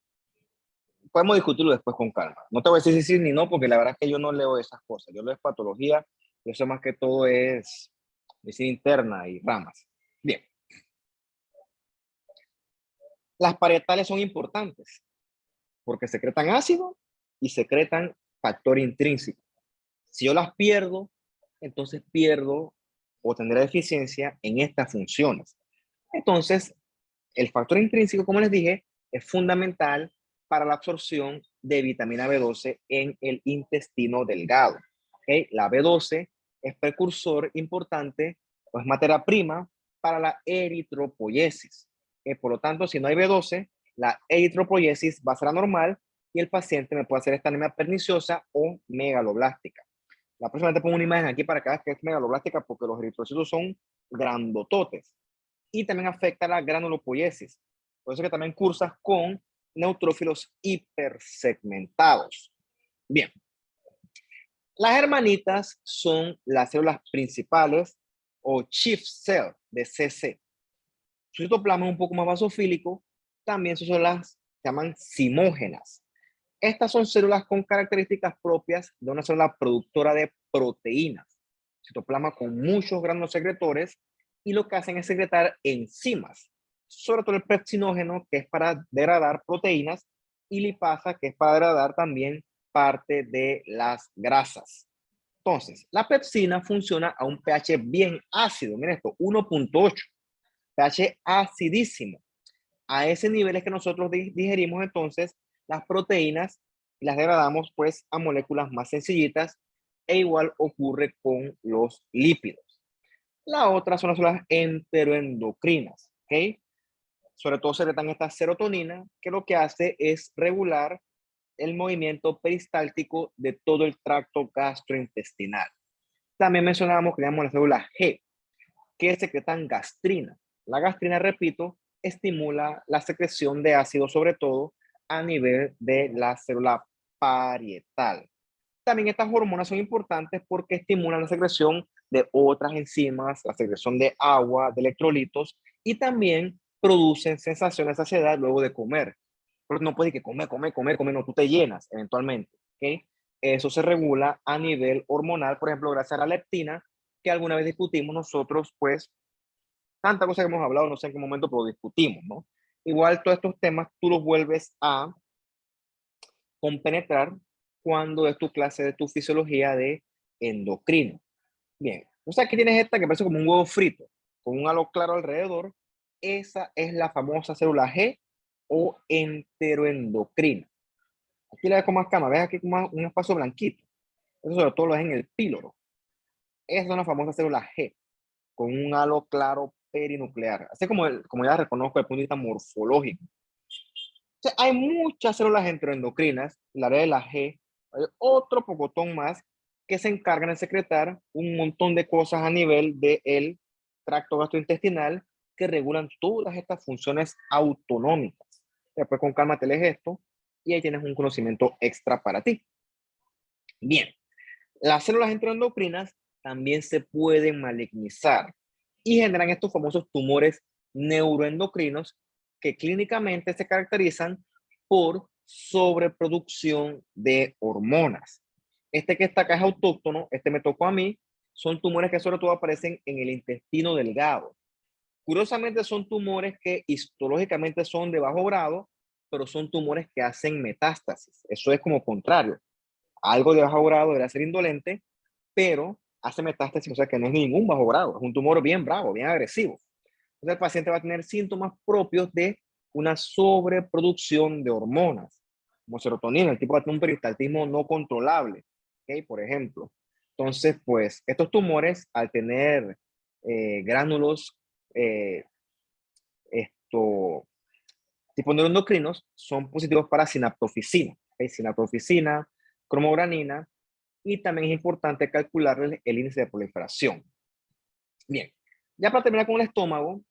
podemos discutirlo después con calma. No te voy a decir si sí ni no, porque la verdad es que yo no leo esas cosas. Yo leo patología, y eso más que todo es medicina interna y ramas. Bien. Las parietales son importantes porque secretan ácido y secretan factor intrínseco. Si yo las pierdo, entonces pierdo o tendré deficiencia en estas funciones. Entonces, el factor intrínseco, como les dije, es fundamental para la absorción de vitamina B12 en el intestino delgado. ¿Okay? La B12 es precursor importante, o es materia prima para la eritropoyesis. Por lo tanto, si no hay B12, la eritropoyesis va a ser anormal y el paciente me puede hacer esta anemia perniciosa o megaloblástica. La próxima te pongo una imagen aquí para que veas que es megaloblástica porque los eritrocitos son grandototes y también afecta la granulopoyesis. Por eso que también cursas con neutrófilos hipersegmentados. Bien. Las hermanitas son las células principales o chief cell de CC. Su citoplasma es un poco más basofílico. También sus células se llaman simógenas. Estas son células con características propias de una célula productora de proteínas. Citoplasma con muchos granos secretores y lo que hacen es secretar enzimas, sobre todo el pepsinógeno, que es para degradar proteínas, y lipasa, que es para degradar también parte de las grasas. Entonces, la pepsina funciona a un pH bien ácido. Miren esto, 1.8, pH acidísimo. A ese nivel es que nosotros digerimos entonces las proteínas y las degradamos pues a moléculas más sencillitas, e igual ocurre con los lípidos. La otra son las células enteroendocrinas, ¿ok? Sobre todo secretan esta serotonina, que lo que hace es regular el movimiento peristáltico de todo el tracto gastrointestinal. También mencionábamos que tenemos las células G, que secretan gastrina. La gastrina, repito, estimula la secreción de ácido, sobre todo a nivel de la célula parietal. También estas hormonas son importantes porque estimulan la secreción de otras enzimas, la secreción de agua, de electrolitos, y también producen sensaciones de saciedad luego de comer. Pero no puedes que comer, no, tú te llenas eventualmente, ¿ok? Eso se regula a nivel hormonal, por ejemplo, gracias a la leptina, que alguna vez discutimos nosotros, pues, tanta cosa que hemos hablado, no sé en qué momento, pero discutimos, ¿no? Igual todos estos temas tú los vuelves a compenetrar cuando es tu clase de tu fisiología de endocrino. Bien, o sea, aquí tienes esta que parece como un huevo frito, con un halo claro alrededor. Esa es la famosa célula G o enteroendocrina. Aquí la ves con más cama, ves aquí como un espacio blanquito. Eso sobre todo lo es en el píloro. Esa es una famosa célula G, con un halo claro perinuclear. Así como ya reconozco desde el punto de vista morfológico. O sea, hay muchas células enteroendocrinas, la área de la G, hay otro pocotón más que se encargan de secretar un montón de cosas a nivel del tracto gastrointestinal que regulan todas estas funciones autonómicas. Después con calma te lees esto y ahí tienes un conocimiento extra para ti. Bien, las células enteroendocrinas también se pueden malignizar y generan estos famosos tumores neuroendocrinos que clínicamente se caracterizan por sobreproducción de hormonas. Este que está acá es autóctono, este me tocó a mí, son tumores que sobre todo aparecen en el intestino delgado. Curiosamente son tumores que histológicamente son de bajo grado, pero son tumores que hacen metástasis. Eso es como contrario. Algo de bajo grado debería ser indolente, pero hace metástasis, o sea que no es ningún bajo grado, es un tumor bien bravo, bien agresivo. Entonces el paciente va a tener síntomas propios de una sobreproducción de hormonas, como serotonina, el tipo va a tener un peristaltismo no controlable, ¿okay? Por ejemplo. Entonces, pues, estos tumores, al tener gránulos, eh, esto, tipo neuroendocrinos, son positivos para sinaptofisina, ¿okay? Sinaptofisina, cromogranina, y también es importante calcular el índice de proliferación. Bien, ya para terminar con el estómago,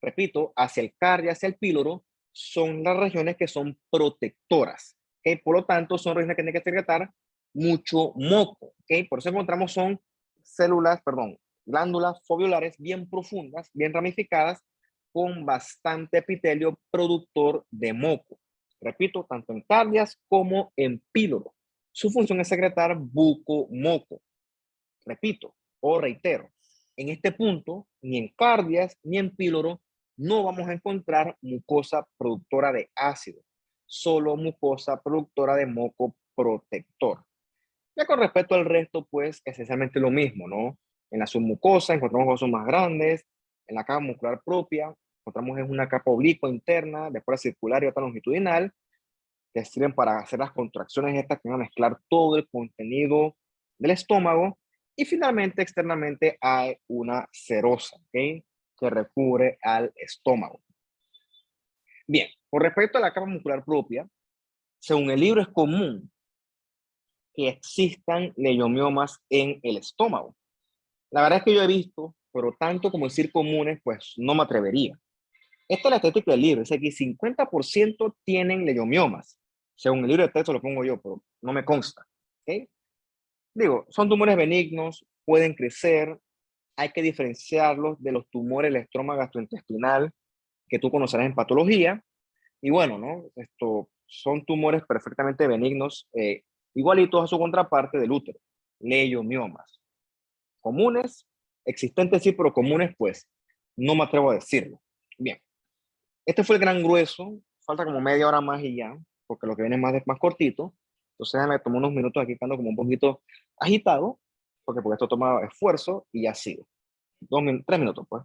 repito, hacia el cardio, hacia el píloro, son las regiones que son protectoras. ¿Okay? Por lo tanto, son regiones que tienen que secretar mucho moco. ¿Okay? Por eso encontramos son células, perdón, glándulas foveolares bien profundas, bien ramificadas, con bastante epitelio productor de moco. Repito, tanto en cardias como en píloro. Su función es secretar buco-moco. Repito o reitero, en este punto, ni en cardias ni en píloro, no vamos a encontrar mucosa productora de ácido, solo mucosa productora de moco protector. Ya con respecto al resto, pues esencialmente lo mismo, ¿no? En la submucosa encontramos vasos más grandes, en la capa muscular propia encontramos en una capa oblicua interna, después circular y otra longitudinal, que sirven para hacer las contracciones estas que van a mezclar todo el contenido del estómago. Y finalmente, externamente, hay una serosa, ¿okay? Que recubre al estómago. Bien, con respecto a la capa muscular propia, según el libro es común que existan leiomiomas en el estómago. La verdad es que yo he visto, pero tanto como decir comunes, pues no me atrevería. Esta es la estadística del libro, dice que 50% tienen leiomiomas. Según el libro de texto lo pongo yo, pero no me consta. ¿Okay? Digo, son tumores benignos, pueden crecer, hay que diferenciarlos de los tumores del estroma gastrointestinal que tú conocerás en patología. Y bueno, ¿no? Esto son tumores perfectamente benignos, igualitos a su contraparte del útero, leiomiomas. Comunes, existentes sí, pero comunes, pues no me atrevo a decirlo. Bien. Este fue el gran grueso, falta como media hora más y ya, porque lo que viene más es más cortito. Entonces me tomó unos minutos aquí, estando como un poquito agitado, porque esto toma esfuerzo y ya sigo. 3 minutos, pues.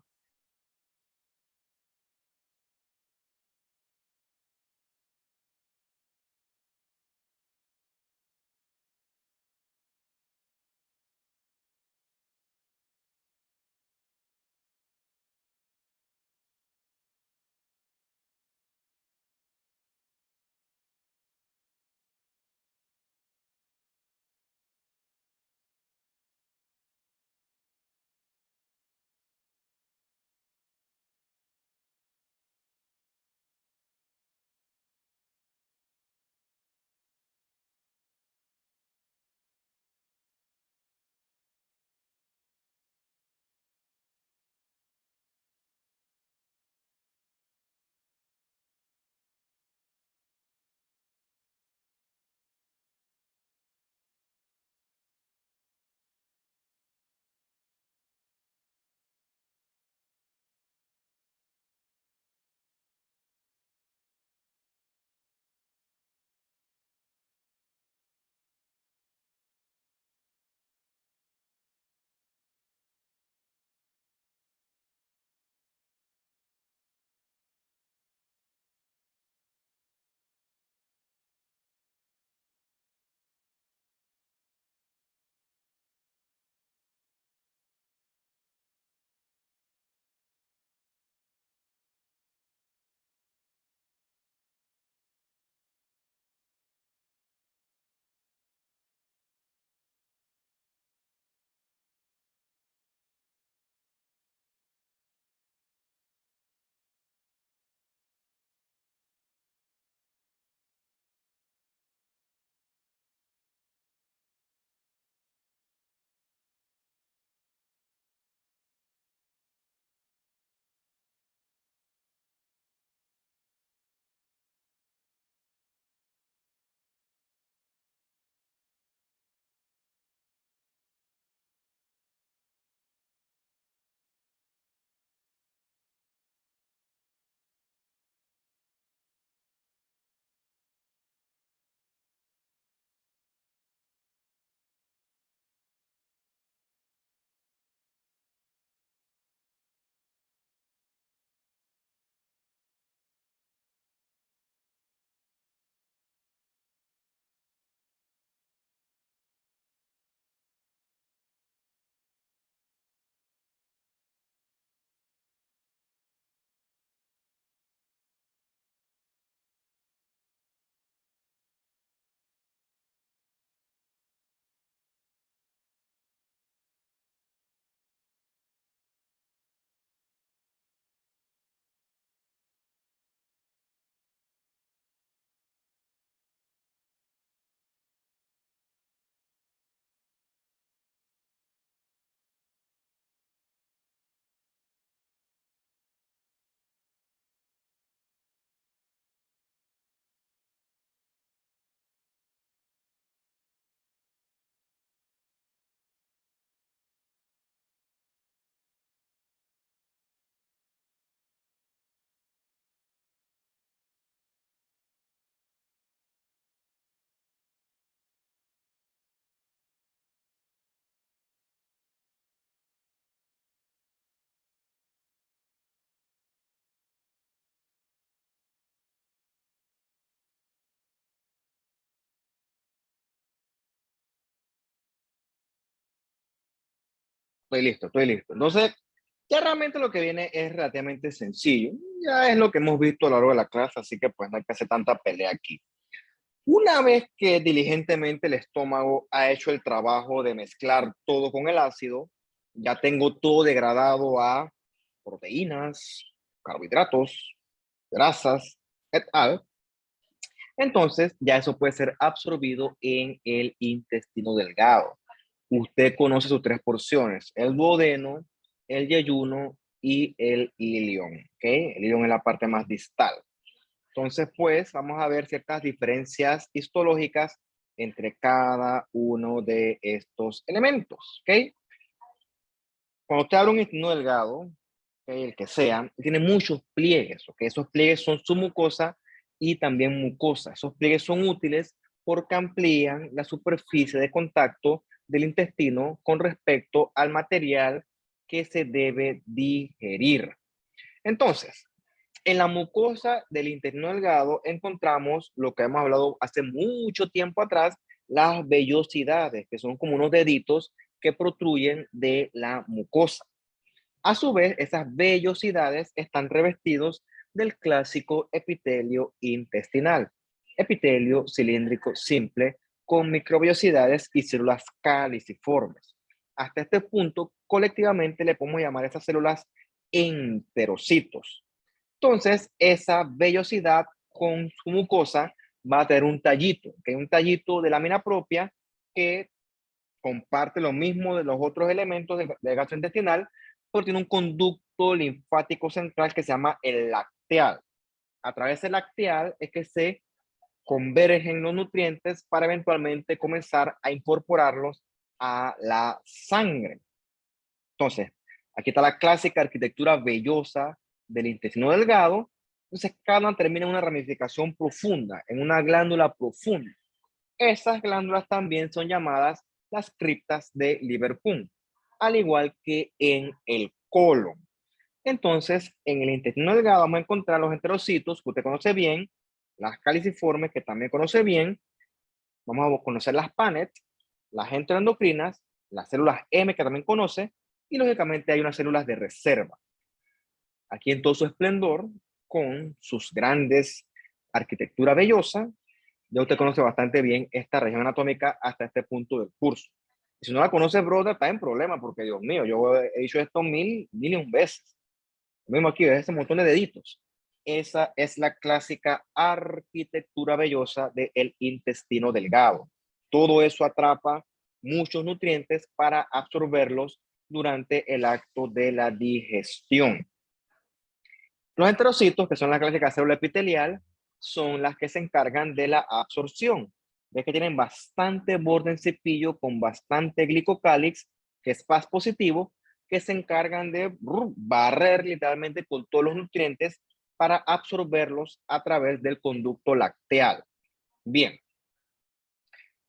Estoy listo, estoy listo. Entonces, ya realmente lo que viene es relativamente sencillo. Ya es lo que hemos visto a lo largo de la clase, así que pues no hay que hacer tanta pelea aquí. Una vez que diligentemente el estómago ha hecho el trabajo de mezclar todo con el ácido, ya tengo todo degradado a proteínas, carbohidratos, grasas, et al. Entonces, ya eso puede ser absorbido en el intestino delgado. Usted conoce sus tres porciones, el duodeno, el yeyuno y el ilion. ¿Okay? El ilion es la parte más distal. Entonces, pues, vamos a ver ciertas diferencias histológicas entre cada uno de estos elementos. ¿Okay? Cuando usted abre un intestino delgado, ¿okay? El que sea, tiene muchos pliegues. ¿Okay? Esos pliegues son su mucosa y también mucosa. Esos pliegues son útiles porque amplían la superficie de contacto del intestino con respecto al material que se debe digerir. Entonces, en la mucosa del intestino delgado encontramos lo que hemos hablado hace mucho tiempo atrás, las vellosidades, que son como unos deditos que protruyen de la mucosa. A su vez, esas vellosidades están revestidos del clásico epitelio intestinal, epitelio cilíndrico simple con microvellosidades y células caliciformes. Hasta este punto, colectivamente le podemos llamar a esas células enterocitos. Entonces, esa vellosidad con su mucosa va a tener un tallito, que es un tallito de lámina propia que comparte lo mismo de los otros elementos del gastrointestinal, pero tiene un conducto linfático central que se llama el lacteal. A través del lacteal es que se convergen los nutrientes para eventualmente comenzar a incorporarlos a la sangre. Entonces, aquí está la clásica arquitectura vellosa del intestino delgado. Entonces, cada una termina en una ramificación profunda, en una glándula profunda. Esas glándulas también son llamadas las criptas de Liverpool, al igual que en el colon. Entonces, en el intestino delgado vamos a encontrar los enterocitos, que usted conoce bien, las caliciformes, que también conoce bien. Vamos a conocer las PANET, las enteroendocrinas, las células M, que también conoce, y lógicamente hay unas células de reserva. Aquí en todo su esplendor, con sus grandes arquitectura vellosa, ya usted conoce bastante bien esta región anatómica hasta este punto del curso. Y si no la conoce, brother, está en problema, porque Dios mío, yo he dicho esto mil y un veces. Lo mismo aquí, ves ese montón de deditos. Esa es la clásica arquitectura vellosa del intestino delgado. Todo eso atrapa muchos nutrientes para absorberlos durante el acto de la digestión. Los enterocitos, que son la clásica célula epitelial, son las que se encargan de la absorción. Ves que tienen bastante borde en cepillo con bastante glicocálix, que es Paz positivo, que se encargan de barrer literalmente con todos los nutrientes para absorberlos a través del conducto lacteal. Bien,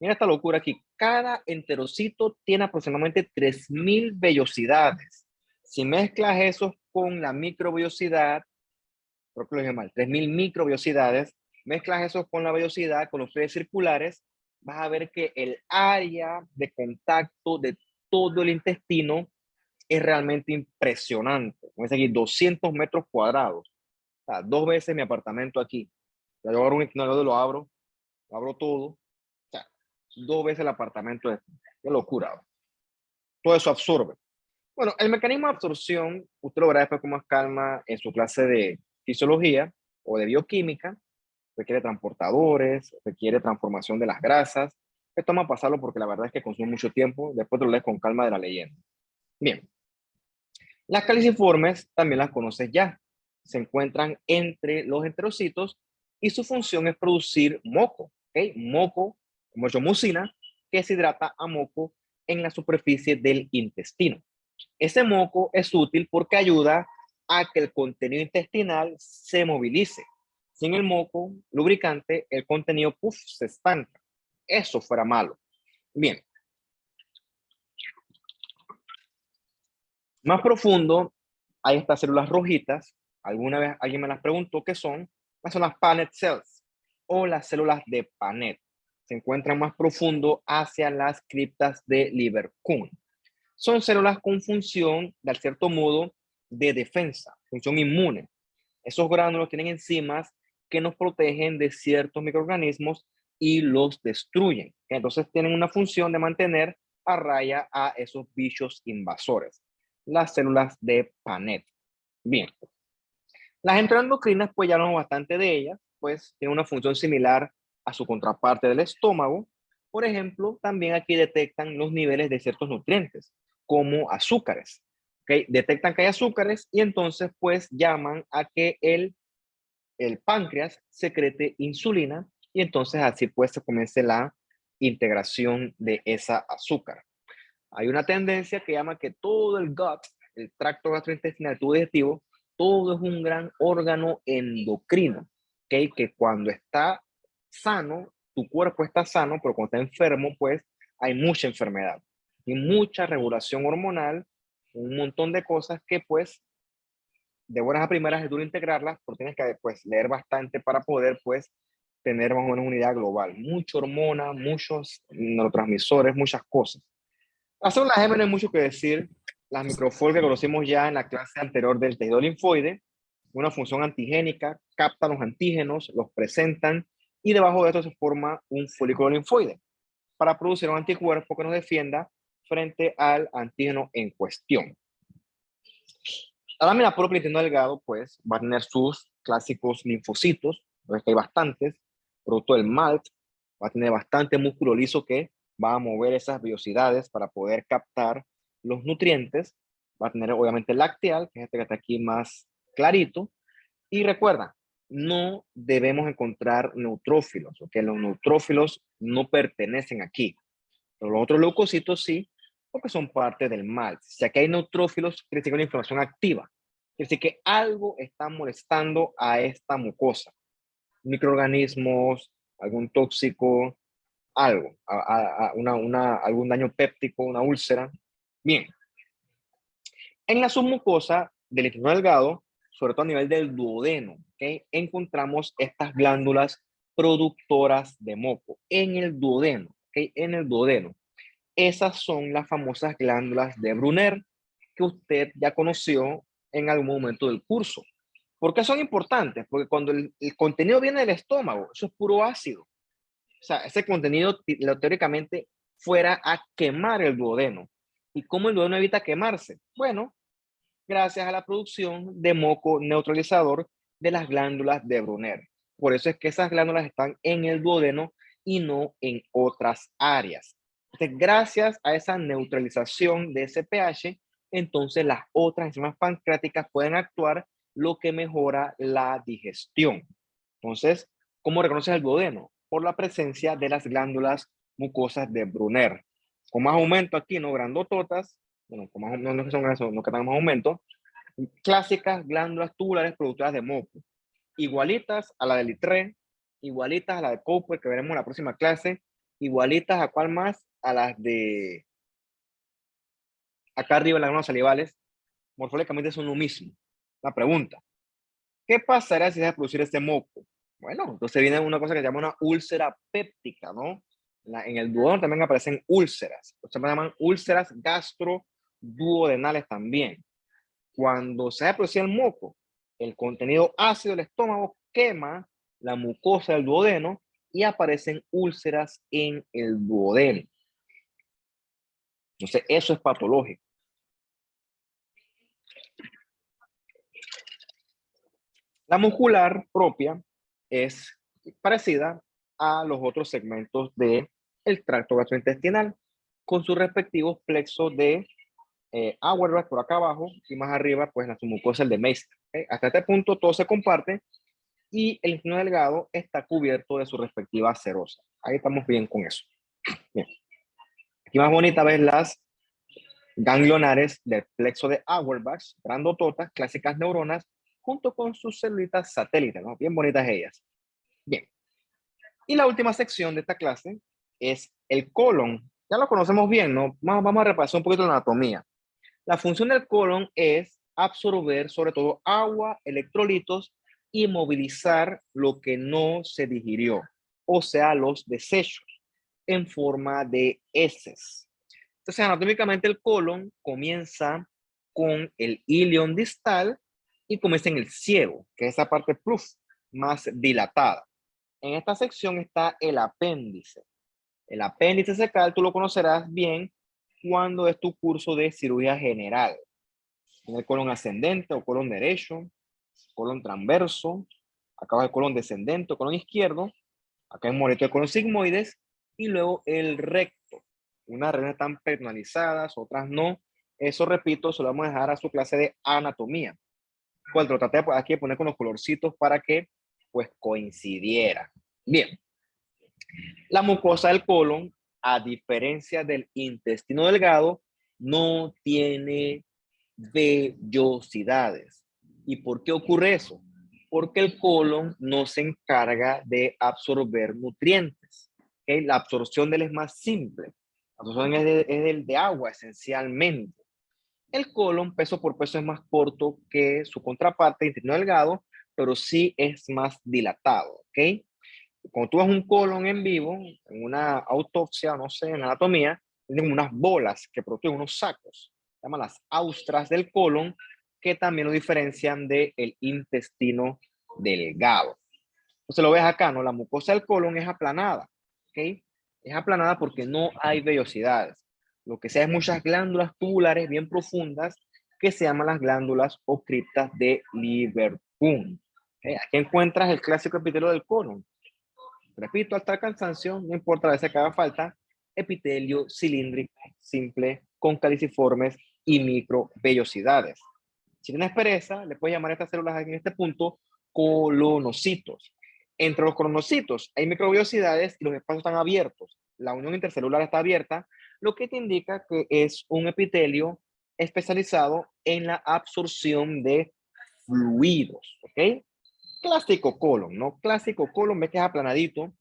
mira esta locura aquí. Cada enterocito tiene aproximadamente 3000 vellosidades. Si mezclas eso con la microvellosidad, creo que lo dije mal, 3000 microvellosidades, mezclas eso con la vellosidad, con los pliegues circulares, vas a ver que el área de contacto de todo el intestino es realmente impresionante. Como dice aquí, 200 metros cuadrados. O sea, 2 veces mi apartamento aquí. Yo abro un itinerario, lo abro todo. O sea, 2 veces el apartamento. Qué locura. Todo eso absorbe. Bueno, el mecanismo de absorción, usted lo verá después con más calma en su clase de fisiología o de bioquímica. Requiere transportadores, requiere transformación de las grasas. Esto vamos a pasarlo porque la verdad es que consume mucho tiempo. Después te lo lees con calma de la leyenda. Bien. Las caliciformes también las conoces ya. Se encuentran entre los enterocitos y su función es producir moco. ¿Okay? Moco, como hecho mucina, que se hidrata a moco en la superficie del intestino. Ese moco es útil porque ayuda a que el contenido intestinal se movilice. Sin el moco lubricante, el contenido se estanca. Eso fuera malo. Bien. Más profundo, hay estas células rojitas. Alguna vez alguien me las preguntó qué son. Son las Paneth cells o las células de Paneth. Se encuentran más profundo hacia las criptas de Liverpool. Son células con función, de cierto modo, de defensa, función inmune. Esos gránulos tienen enzimas que nos protegen de ciertos microorganismos y los destruyen. Entonces tienen una función de mantener a raya a esos bichos invasores, las células de Panet. Bien, las endocrinas, pues ya hablamos bastante de ellas, pues tienen una función similar a su contraparte del estómago. Por ejemplo, también aquí detectan los niveles de ciertos nutrientes, como azúcares. ¿Okay? Detectan que hay azúcares y entonces pues llaman a que el páncreas secrete insulina y entonces así pues se comience la integración de esa azúcar. Hay una tendencia que llama que todo el gut, el tracto gastrointestinal, el tubo digestivo, todo es un gran órgano endocrino, ¿okay? Que cuando está sano, tu cuerpo está sano, pero cuando está enfermo, pues hay mucha enfermedad y mucha regulación hormonal, un montón de cosas que pues de buenas a primeras es duro integrarlas, porque tienes que pues, leer bastante para poder pues tener más o menos una idea global. Mucha hormona, muchos neurotransmisores, muchas cosas. Las células M no hay mucho que decir. Las microfolias que conocimos ya en la clase anterior del tejido linfoide, una función antigénica, captan los antígenos, los presentan y debajo de esto se forma un folículo linfoide para producir un anticuerpo que nos defienda frente al antígeno en cuestión. La lámina propia del intestino delgado, pues, va a tener sus clásicos linfocitos, que hay bastantes, producto del MALT, va a tener bastante músculo liso que va a mover esas vellosidades para poder captar los nutrientes, va a tener obviamente el lacteal, que es este que está aquí más clarito, y recuerda, no debemos encontrar neutrófilos, porque los neutrófilos no pertenecen aquí, pero los otros leucocitos sí, porque son parte del MALT. Si aquí hay neutrófilos, quiere decir que hay una inflamación activa. Quiere decir que algo está molestando a esta mucosa. Microorganismos, algún tóxico, algo, algún daño péptico, una úlcera. Bien. En la submucosa del intestino delgado, sobre todo a nivel del duodeno, ¿okay? Encontramos estas glándulas productoras de moco en el duodeno, ¿okay? En el duodeno. Esas son las famosas glándulas de Brunner que usted ya conoció en algún momento del curso. ¿Por qué son importantes? Porque cuando el contenido viene del estómago, eso es puro ácido. O sea, ese contenido teóricamente fuera a quemar el duodeno. ¿Y cómo el duodeno evita quemarse? Bueno, gracias a la producción de moco neutralizador de las glándulas de Brunner. Por eso es que esas glándulas están en el duodeno y no en otras áreas. Entonces, gracias a esa neutralización de ese pH, entonces las otras enzimas pancreáticas pueden actuar, lo que mejora la digestión. Entonces, ¿cómo reconoces el duodeno? Por la presencia de las glándulas mucosas de Brunner. Con más aumento aquí, ¿no? Grandototas, bueno, con más, no, no, son eso, no que tengan más aumento, clásicas glándulas tubulares productoras de moco, igualitas a la del ITRE, igualitas a la de Cooper, que veremos en la próxima clase, igualitas a cuál más, a las de acá arriba, las glándulas salivales, morfológicamente son lo mismo. La pregunta, ¿qué pasará si se deja de producir este moco? Bueno, entonces viene una cosa que se llama una úlcera péptica, ¿no? En el duodeno también aparecen úlceras, se llaman úlceras gastroduodenales también. Cuando se deja de producir el moco, el contenido ácido del estómago quema la mucosa del duodeno y aparecen úlceras en el duodeno. Entonces, eso es patológico. La muscular propia es parecida a los otros segmentos del tracto gastrointestinal, con sus respectivos plexos de Auerbach por acá abajo y más arriba, pues la submucosa el de Meister. ¿Okay? Hasta este punto todo se comparte y el intestino delgado está cubierto de su respectiva serosa. Ahí estamos bien con eso. Bien. Aquí más bonita ves las ganglionares del plexo de Auerbach, grandototas, clásicas neuronas, junto con sus celulitas satélites, ¿no? Bien bonitas ellas. Bien. Y la última sección de esta clase es el colon. Ya lo conocemos bien, ¿no? Vamos a repasar un poquito la anatomía. La función del colon es absorber sobre todo agua, electrolitos y movilizar lo que no se digirió, o sea, los desechos en forma de heces. Entonces, anatómicamente el colon comienza con el ilion distal y comienza en el ciego, que es esa parte plus, más dilatada. En esta sección está el apéndice. El apéndice secal tú lo conocerás bien cuando es tu curso de cirugía general. En el colon ascendente o colon derecho, colon transverso, acá va el colon descendente o colon izquierdo, acá en moreto el colon sigmoides y luego el recto. Unas regiones están personalizadas, otras no. Eso, repito, se lo vamos a dejar a su clase de anatomía. Pues lo traté aquí de poner con los colorcitos para que pues coincidiera. Bien, la mucosa del colon, a diferencia del intestino delgado, no tiene vellosidades. ¿Y por qué ocurre eso? Porque el colon no se encarga de absorber nutrientes. ¿Okay? La absorción de él es más simple. La absorción es de agua esencialmente. El colon, peso por peso, es más corto que su contraparte, intestino delgado, pero sí es más dilatado. ¿Ok? Cuando tú ves un colon en vivo, en una autopsia, no sé, en anatomía, tienen unas bolas que protegen unos sacos, se llaman las austras del colon, que también lo diferencian del intestino delgado. Entonces lo ves acá, ¿no? La mucosa del colon es aplanada, ¿ok? Es aplanada porque no hay vellosidades. Lo que sea es muchas glándulas tubulares bien profundas que se llaman las glándulas o criptas de Lieberkühn. ¿Okay? Aquí encuentras el clásico epitelio del colon. Repito, hasta el cansancio, no importa a veces que haga falta, epitelio cilíndrico, simple, con caliciformes y microvellosidades. Si tienes pereza, le puedes llamar a estas células en este punto colonocitos. Entre los colonocitos hay microvellosidades y los espacios están abiertos. La unión intercelular está abierta, lo que te indica que es un epitelio especializado en la absorción de fluidos, ¿ok? Clásico colon, ¿no? Clásico colon, ve que es aplanadito,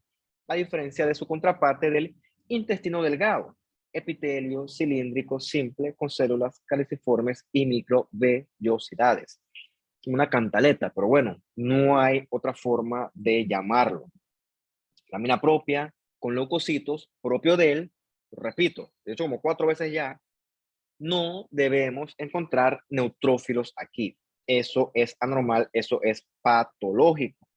a diferencia de su contraparte del intestino delgado, epitelio cilíndrico simple con células caliciformes y microvellosidades. Una cantaleta, pero bueno, no hay otra forma de llamarlo. Lámina propia, con leucocitos, propio de él, repito, de hecho como 4 veces ya, no debemos encontrar neutrófilos aquí. Eso es anormal, eso es patológico.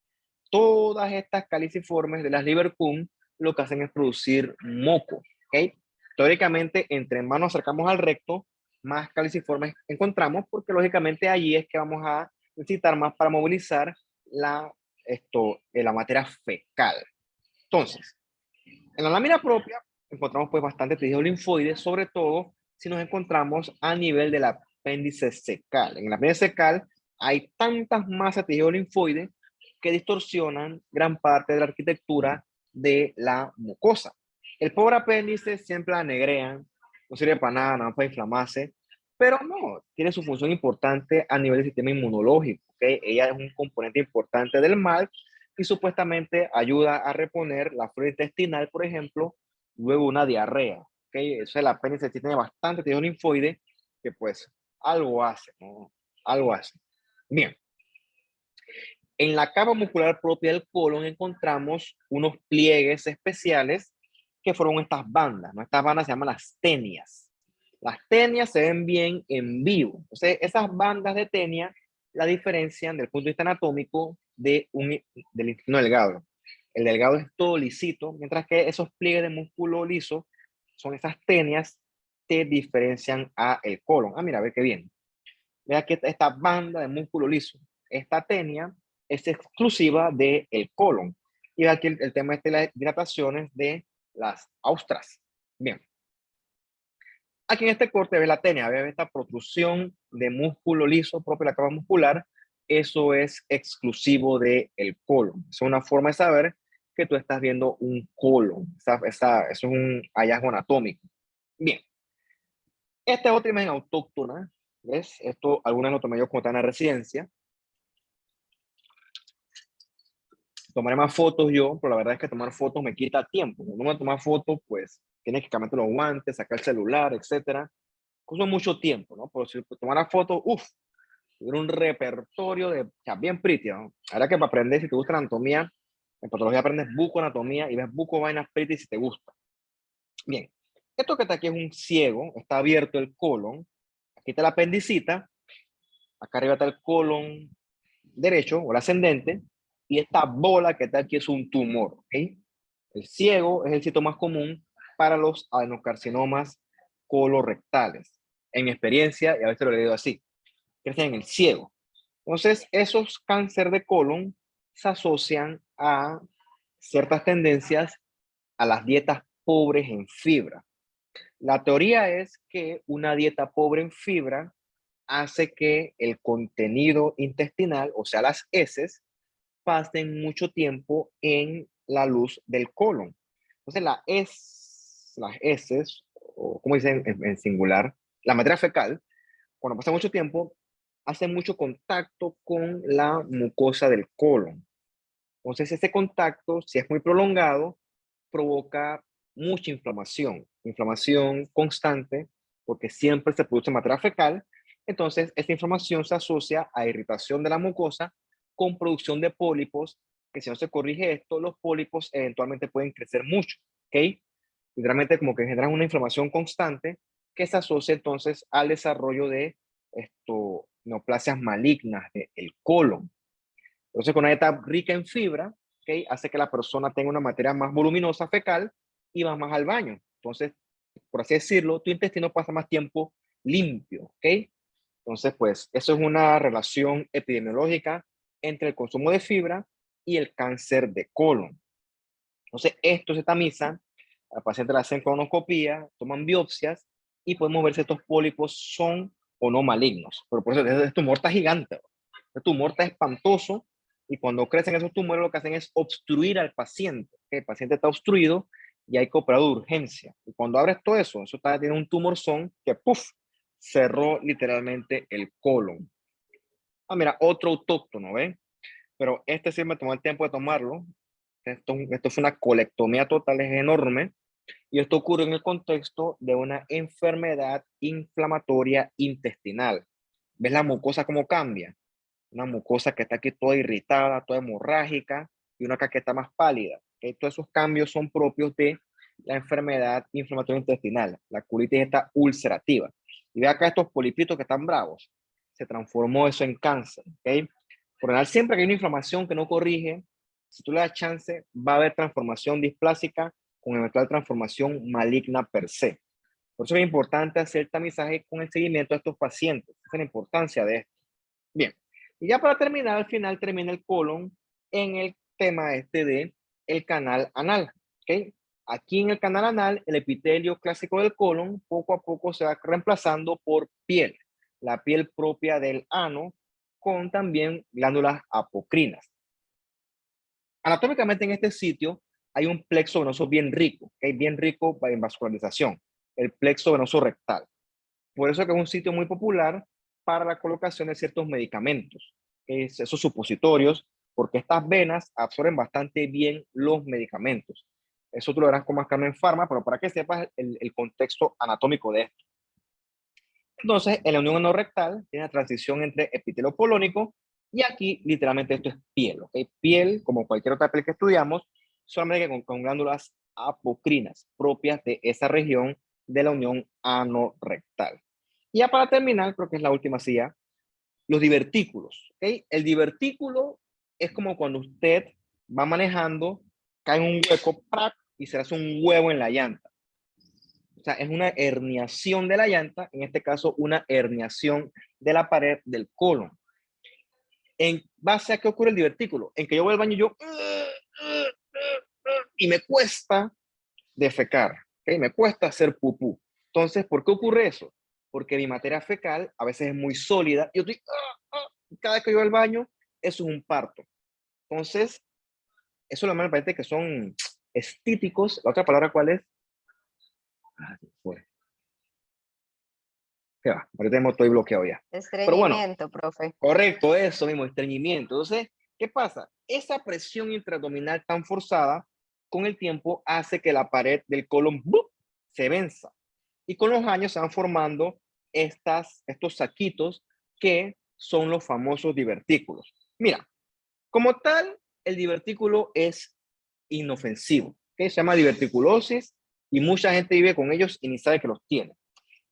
Todas estas caliciformes de las Lieberkühn lo que hacen es producir moco. ¿Okay? Teóricamente, entre más nos acercamos al recto, más caliciformes encontramos, porque lógicamente allí es que vamos a necesitar más para movilizar la materia fecal. Entonces, en la lámina propia encontramos pues bastante tejido linfoide, sobre todo si nos encontramos a nivel del apéndice secal. En el apéndice secal hay tantas masas de tejido linfoide que distorsionan gran parte de la arquitectura de la mucosa. El pobre apéndice siempre la negrean, no sirve para nada, nada para inflamarse, pero no, tiene su función importante a nivel del sistema inmunológico. ¿Okay? Ella es un componente importante del mal y supuestamente ayuda a reponer la flora intestinal, por ejemplo, luego una diarrea. ¿Okay? Eso es el apéndice, tiene bastante tejido linfoide que pues algo hace, ¿no? Algo hace. Bien. En la capa muscular propia del colon encontramos unos pliegues especiales que fueron estas bandas, ¿no? Estas bandas se llaman las tenias. Las tenias se ven bien en vivo. Entonces, esas bandas de tenia la diferencian del punto de vista anatómico del intestino delgado. El delgado es todo lisito, mientras que esos pliegues de músculo liso son esas tenias que diferencian a el colon. Ah, mira, a ver qué bien. Mira que esta banda de músculo liso, esta tenia es exclusiva del colon. Y aquí el tema de las hidrataciones de las austras. Bien. Aquí en este corte ve la tenia, ve esta protrusión de músculo liso propio de la capa muscular. Eso es exclusivo del colon. Es una forma de saber que tú estás viendo un colon. Eso es un hallazgo anatómico. Bien. Esta es otra imagen autóctona. ¿Ves? Esto algunas lo tomé yo como está en la residencia. Tomaré más fotos yo, pero la verdad es que tomar fotos me quita tiempo. Cuando uno toma fotos, pues tienes que cambiarte los guantes, sacar el celular, etcétera. Consume mucho tiempo, ¿no? Pero si tomara fotos, tuviera un repertorio de, o sea, bien pretty, ¿no? Ahora que para aprender, si te gusta la anatomía, en patología aprendes bucoanatomía y ves buco vainas pretty si te gusta. Bien, Esto que está aquí es un ciego, está abierto el colon, aquí está la apendicita, acá arriba está el colon derecho o el ascendente, y esta bola que está aquí es un tumor, ¿ok? El ciego es el sitio más común para los adenocarcinomas colorectales. En mi experiencia, y a veces lo he leído así, crecen en el ciego. Entonces, esos cáncer de colon se asocian a ciertas tendencias a las dietas pobres en fibra. La teoría es que una dieta pobre en fibra hace que el contenido intestinal, o sea, las heces, pasen mucho tiempo en la luz del colon. Entonces, las heces, o como dicen en singular, la materia fecal, cuando pasa mucho tiempo, hace mucho contacto con la mucosa del colon. Entonces, ese contacto, si es muy prolongado, provoca mucha inflamación constante, porque siempre se produce materia fecal. Entonces, esta inflamación se asocia a irritación de la mucosa con producción de pólipos, que si no se corrige esto, los pólipos eventualmente pueden crecer mucho, ¿ok? Literalmente como que generan una inflamación constante que se asocia entonces al desarrollo de neoplasias malignas del colon. Entonces, con una dieta rica en fibra, ¿okay? Hace que la persona tenga una materia más voluminosa fecal y va más al baño. Entonces, por así decirlo, tu intestino pasa más tiempo limpio, ¿ok? Entonces, pues, eso es una relación epidemiológica entre el consumo de fibra y el cáncer de colon. Entonces, esto se tamiza, al paciente le hacen colonoscopía, toman biopsias y podemos ver si estos pólipos son o no malignos. Pero por eso, este tumor está gigante. Este tumor está espantoso y cuando crecen esos tumores lo que hacen es obstruir al paciente. El paciente está obstruido y hay que operar de urgencia. Y cuando abres todo eso, tiene un tumorzón que, ¡puf!, cerró literalmente el colon. Ah, mira, otro autóctono, ¿ven? Pero este sí me tomó el tiempo de tomarlo. Esto fue una colectomía total, es enorme. Y esto ocurre en el contexto de una enfermedad inflamatoria intestinal. ¿Ves la mucosa cómo cambia? Una mucosa que está aquí toda irritada, toda hemorrágica, y una acá que está más pálida. ¿Okay? Todos esos cambios son propios de la enfermedad inflamatoria intestinal. La colitis está ulcerativa. Y ve acá estos polipitos que están bravos. Se transformó eso en cáncer. ¿Okay? Por lo general, siempre que hay una inflamación que no corrige, si tú le das chance, va a haber transformación displásica con eventual transformación maligna per se. Por eso es importante hacer tamizaje con el seguimiento de estos pacientes. Esa es la importancia de esto. Bien, y ya para terminar, al final termina el colon en el tema de el canal anal. ¿Okay? Aquí en el canal anal, el epitelio clásico del colon poco a poco se va reemplazando por piel, la piel propia del ano, con también glándulas apocrinas. Anatómicamente en este sitio hay un plexo venoso bien rico, ¿okay? Bien rico en vascularización, el plexo venoso rectal. Por eso que es un sitio muy popular para la colocación de ciertos medicamentos, esos supositorios, porque estas venas absorben bastante bien los medicamentos. Eso tú lo verás con más carne en Pharma, pero para que sepas el contexto anatómico de esto. Entonces, en la unión anorrectal tiene la transición entre epitelio colónico y aquí literalmente esto es piel, ¿ok? Piel, como cualquier otra piel que estudiamos, solamente que con glándulas apocrinas propias de esa región de la unión anorrectal. Y ya para terminar, creo que es la última silla, los divertículos, ¿ok? El divertículo es como cuando usted va manejando, cae en un hueco ¡prac! Y se hace un huevo en la llanta. O sea, es una herniación de la llanta, en este caso una herniación de la pared del colon. ¿En base a qué ocurre el divertículo? En que yo voy al baño y yo y me cuesta defecar, ¿okay? Me cuesta hacer pupú. Entonces, ¿por qué ocurre eso? Porque mi materia fecal a veces es muy sólida y yo estoy, cada vez que yo voy al baño, eso es un parto. Entonces, eso lo me parece que son estíticos. La otra palabra, ¿cuál es? ¿Qué va? Ahorita mismo estoy bloqueado ya. Pero bueno, Estreñimiento, profe. correcto, eso mismo, estreñimiento. Entonces, ¿qué pasa? Esa presión intraabdominal tan forzada, con el tiempo, hace que la pared del colon ¡bup!, se venza. Y con los años se van formando estos saquitos que son los famosos divertículos. Mira, como tal, el divertículo es inofensivo, ¿okay? Se llama diverticulosis y mucha gente vive con ellos y ni sabe que los tiene.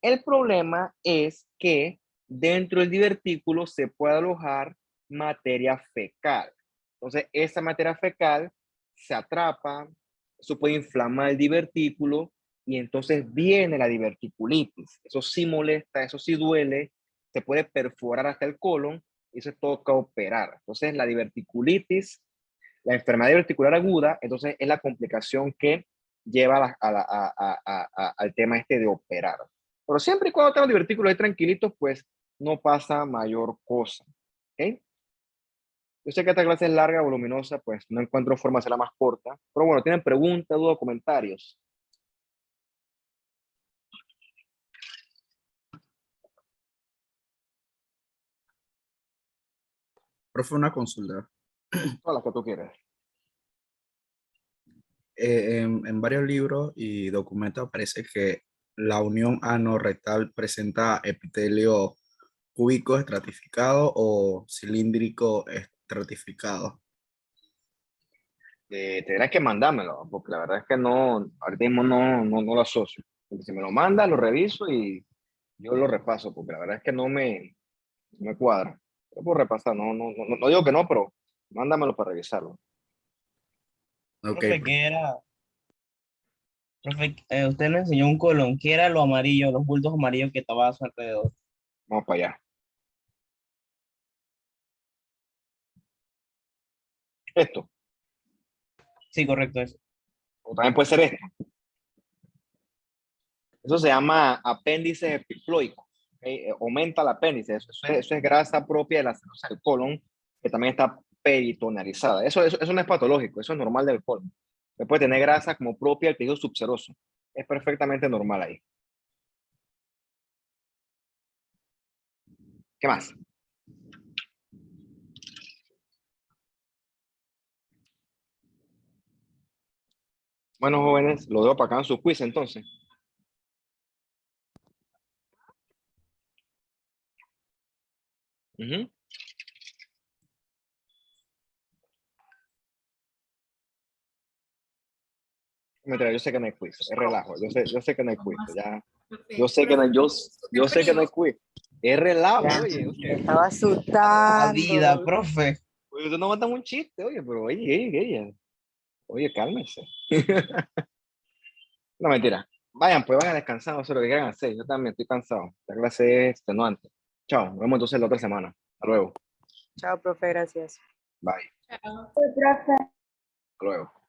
El problema es que dentro del divertículo se puede alojar materia fecal. Entonces, esa materia fecal se atrapa, eso puede inflamar el divertículo y entonces viene la diverticulitis. Eso sí molesta, eso sí duele, se puede perforar hasta el colon y se toca operar. Entonces, la diverticulitis, la enfermedad diverticular aguda, entonces es la complicación que lleva al tema este de operar. Pero siempre y cuando tengan divertículos ahí tranquilitos, pues no pasa mayor cosa. ¿Ok? Yo sé que esta clase es larga, voluminosa, pues no encuentro forma de hacerla más corta. Pero bueno, ¿tienen preguntas, dudas, comentarios? Profe, una consulta. Todas las que tú quieras. En varios libros y documentos aparece que la unión ano-rectal presenta epitelio cúbico estratificado o cilíndrico estratificado. Tendrás que mandármelo, porque la verdad es que no, ahorita mismo no lo asocio. Porque si me lo manda, lo reviso y yo lo repaso, porque la verdad es que no me cuadra. Yo puedo repasar, no digo que no, pero mándamelo para revisarlo. Ok, Profe, ¿qué era? Profe, usted nos enseñó un colon. ¿Qué era lo amarillo, los bultos amarillos que estaba a su alrededor? Vamos para allá. Esto, Sí, correcto, eso. o también puede ser esto. Eso se llama apéndice epiploico. ¿Okay? Aumenta el apéndice. Eso es grasa propia de la celulosa del colon, que también está peritonealizada. Eso no es patológico, eso es normal del colon. Se puede tener grasa como propia del tejido subseroso. Es perfectamente normal ahí. ¿Qué más? Bueno, jóvenes, lo dejo para acá en su quiz entonces. Ujú. Mentira, yo sé que no hay quiz, es relajo. Yo sé que no hay quiz. Ya, yo sé que no, yo sé que no hay quiz. Es relajo, Ya, oye. me estaba La asustando. vida, profe. Oye, usted no manda un chiste, oye, pero oye, cálmese. No, mentira. Vayan, pues vayan a descansar, no sé lo que quieran hacer. Yo también estoy cansado. La clase es extenuante. Chao, nos vemos entonces la otra semana. Hasta luego. Chao, profe, gracias. Bye. Chao. Hasta luego.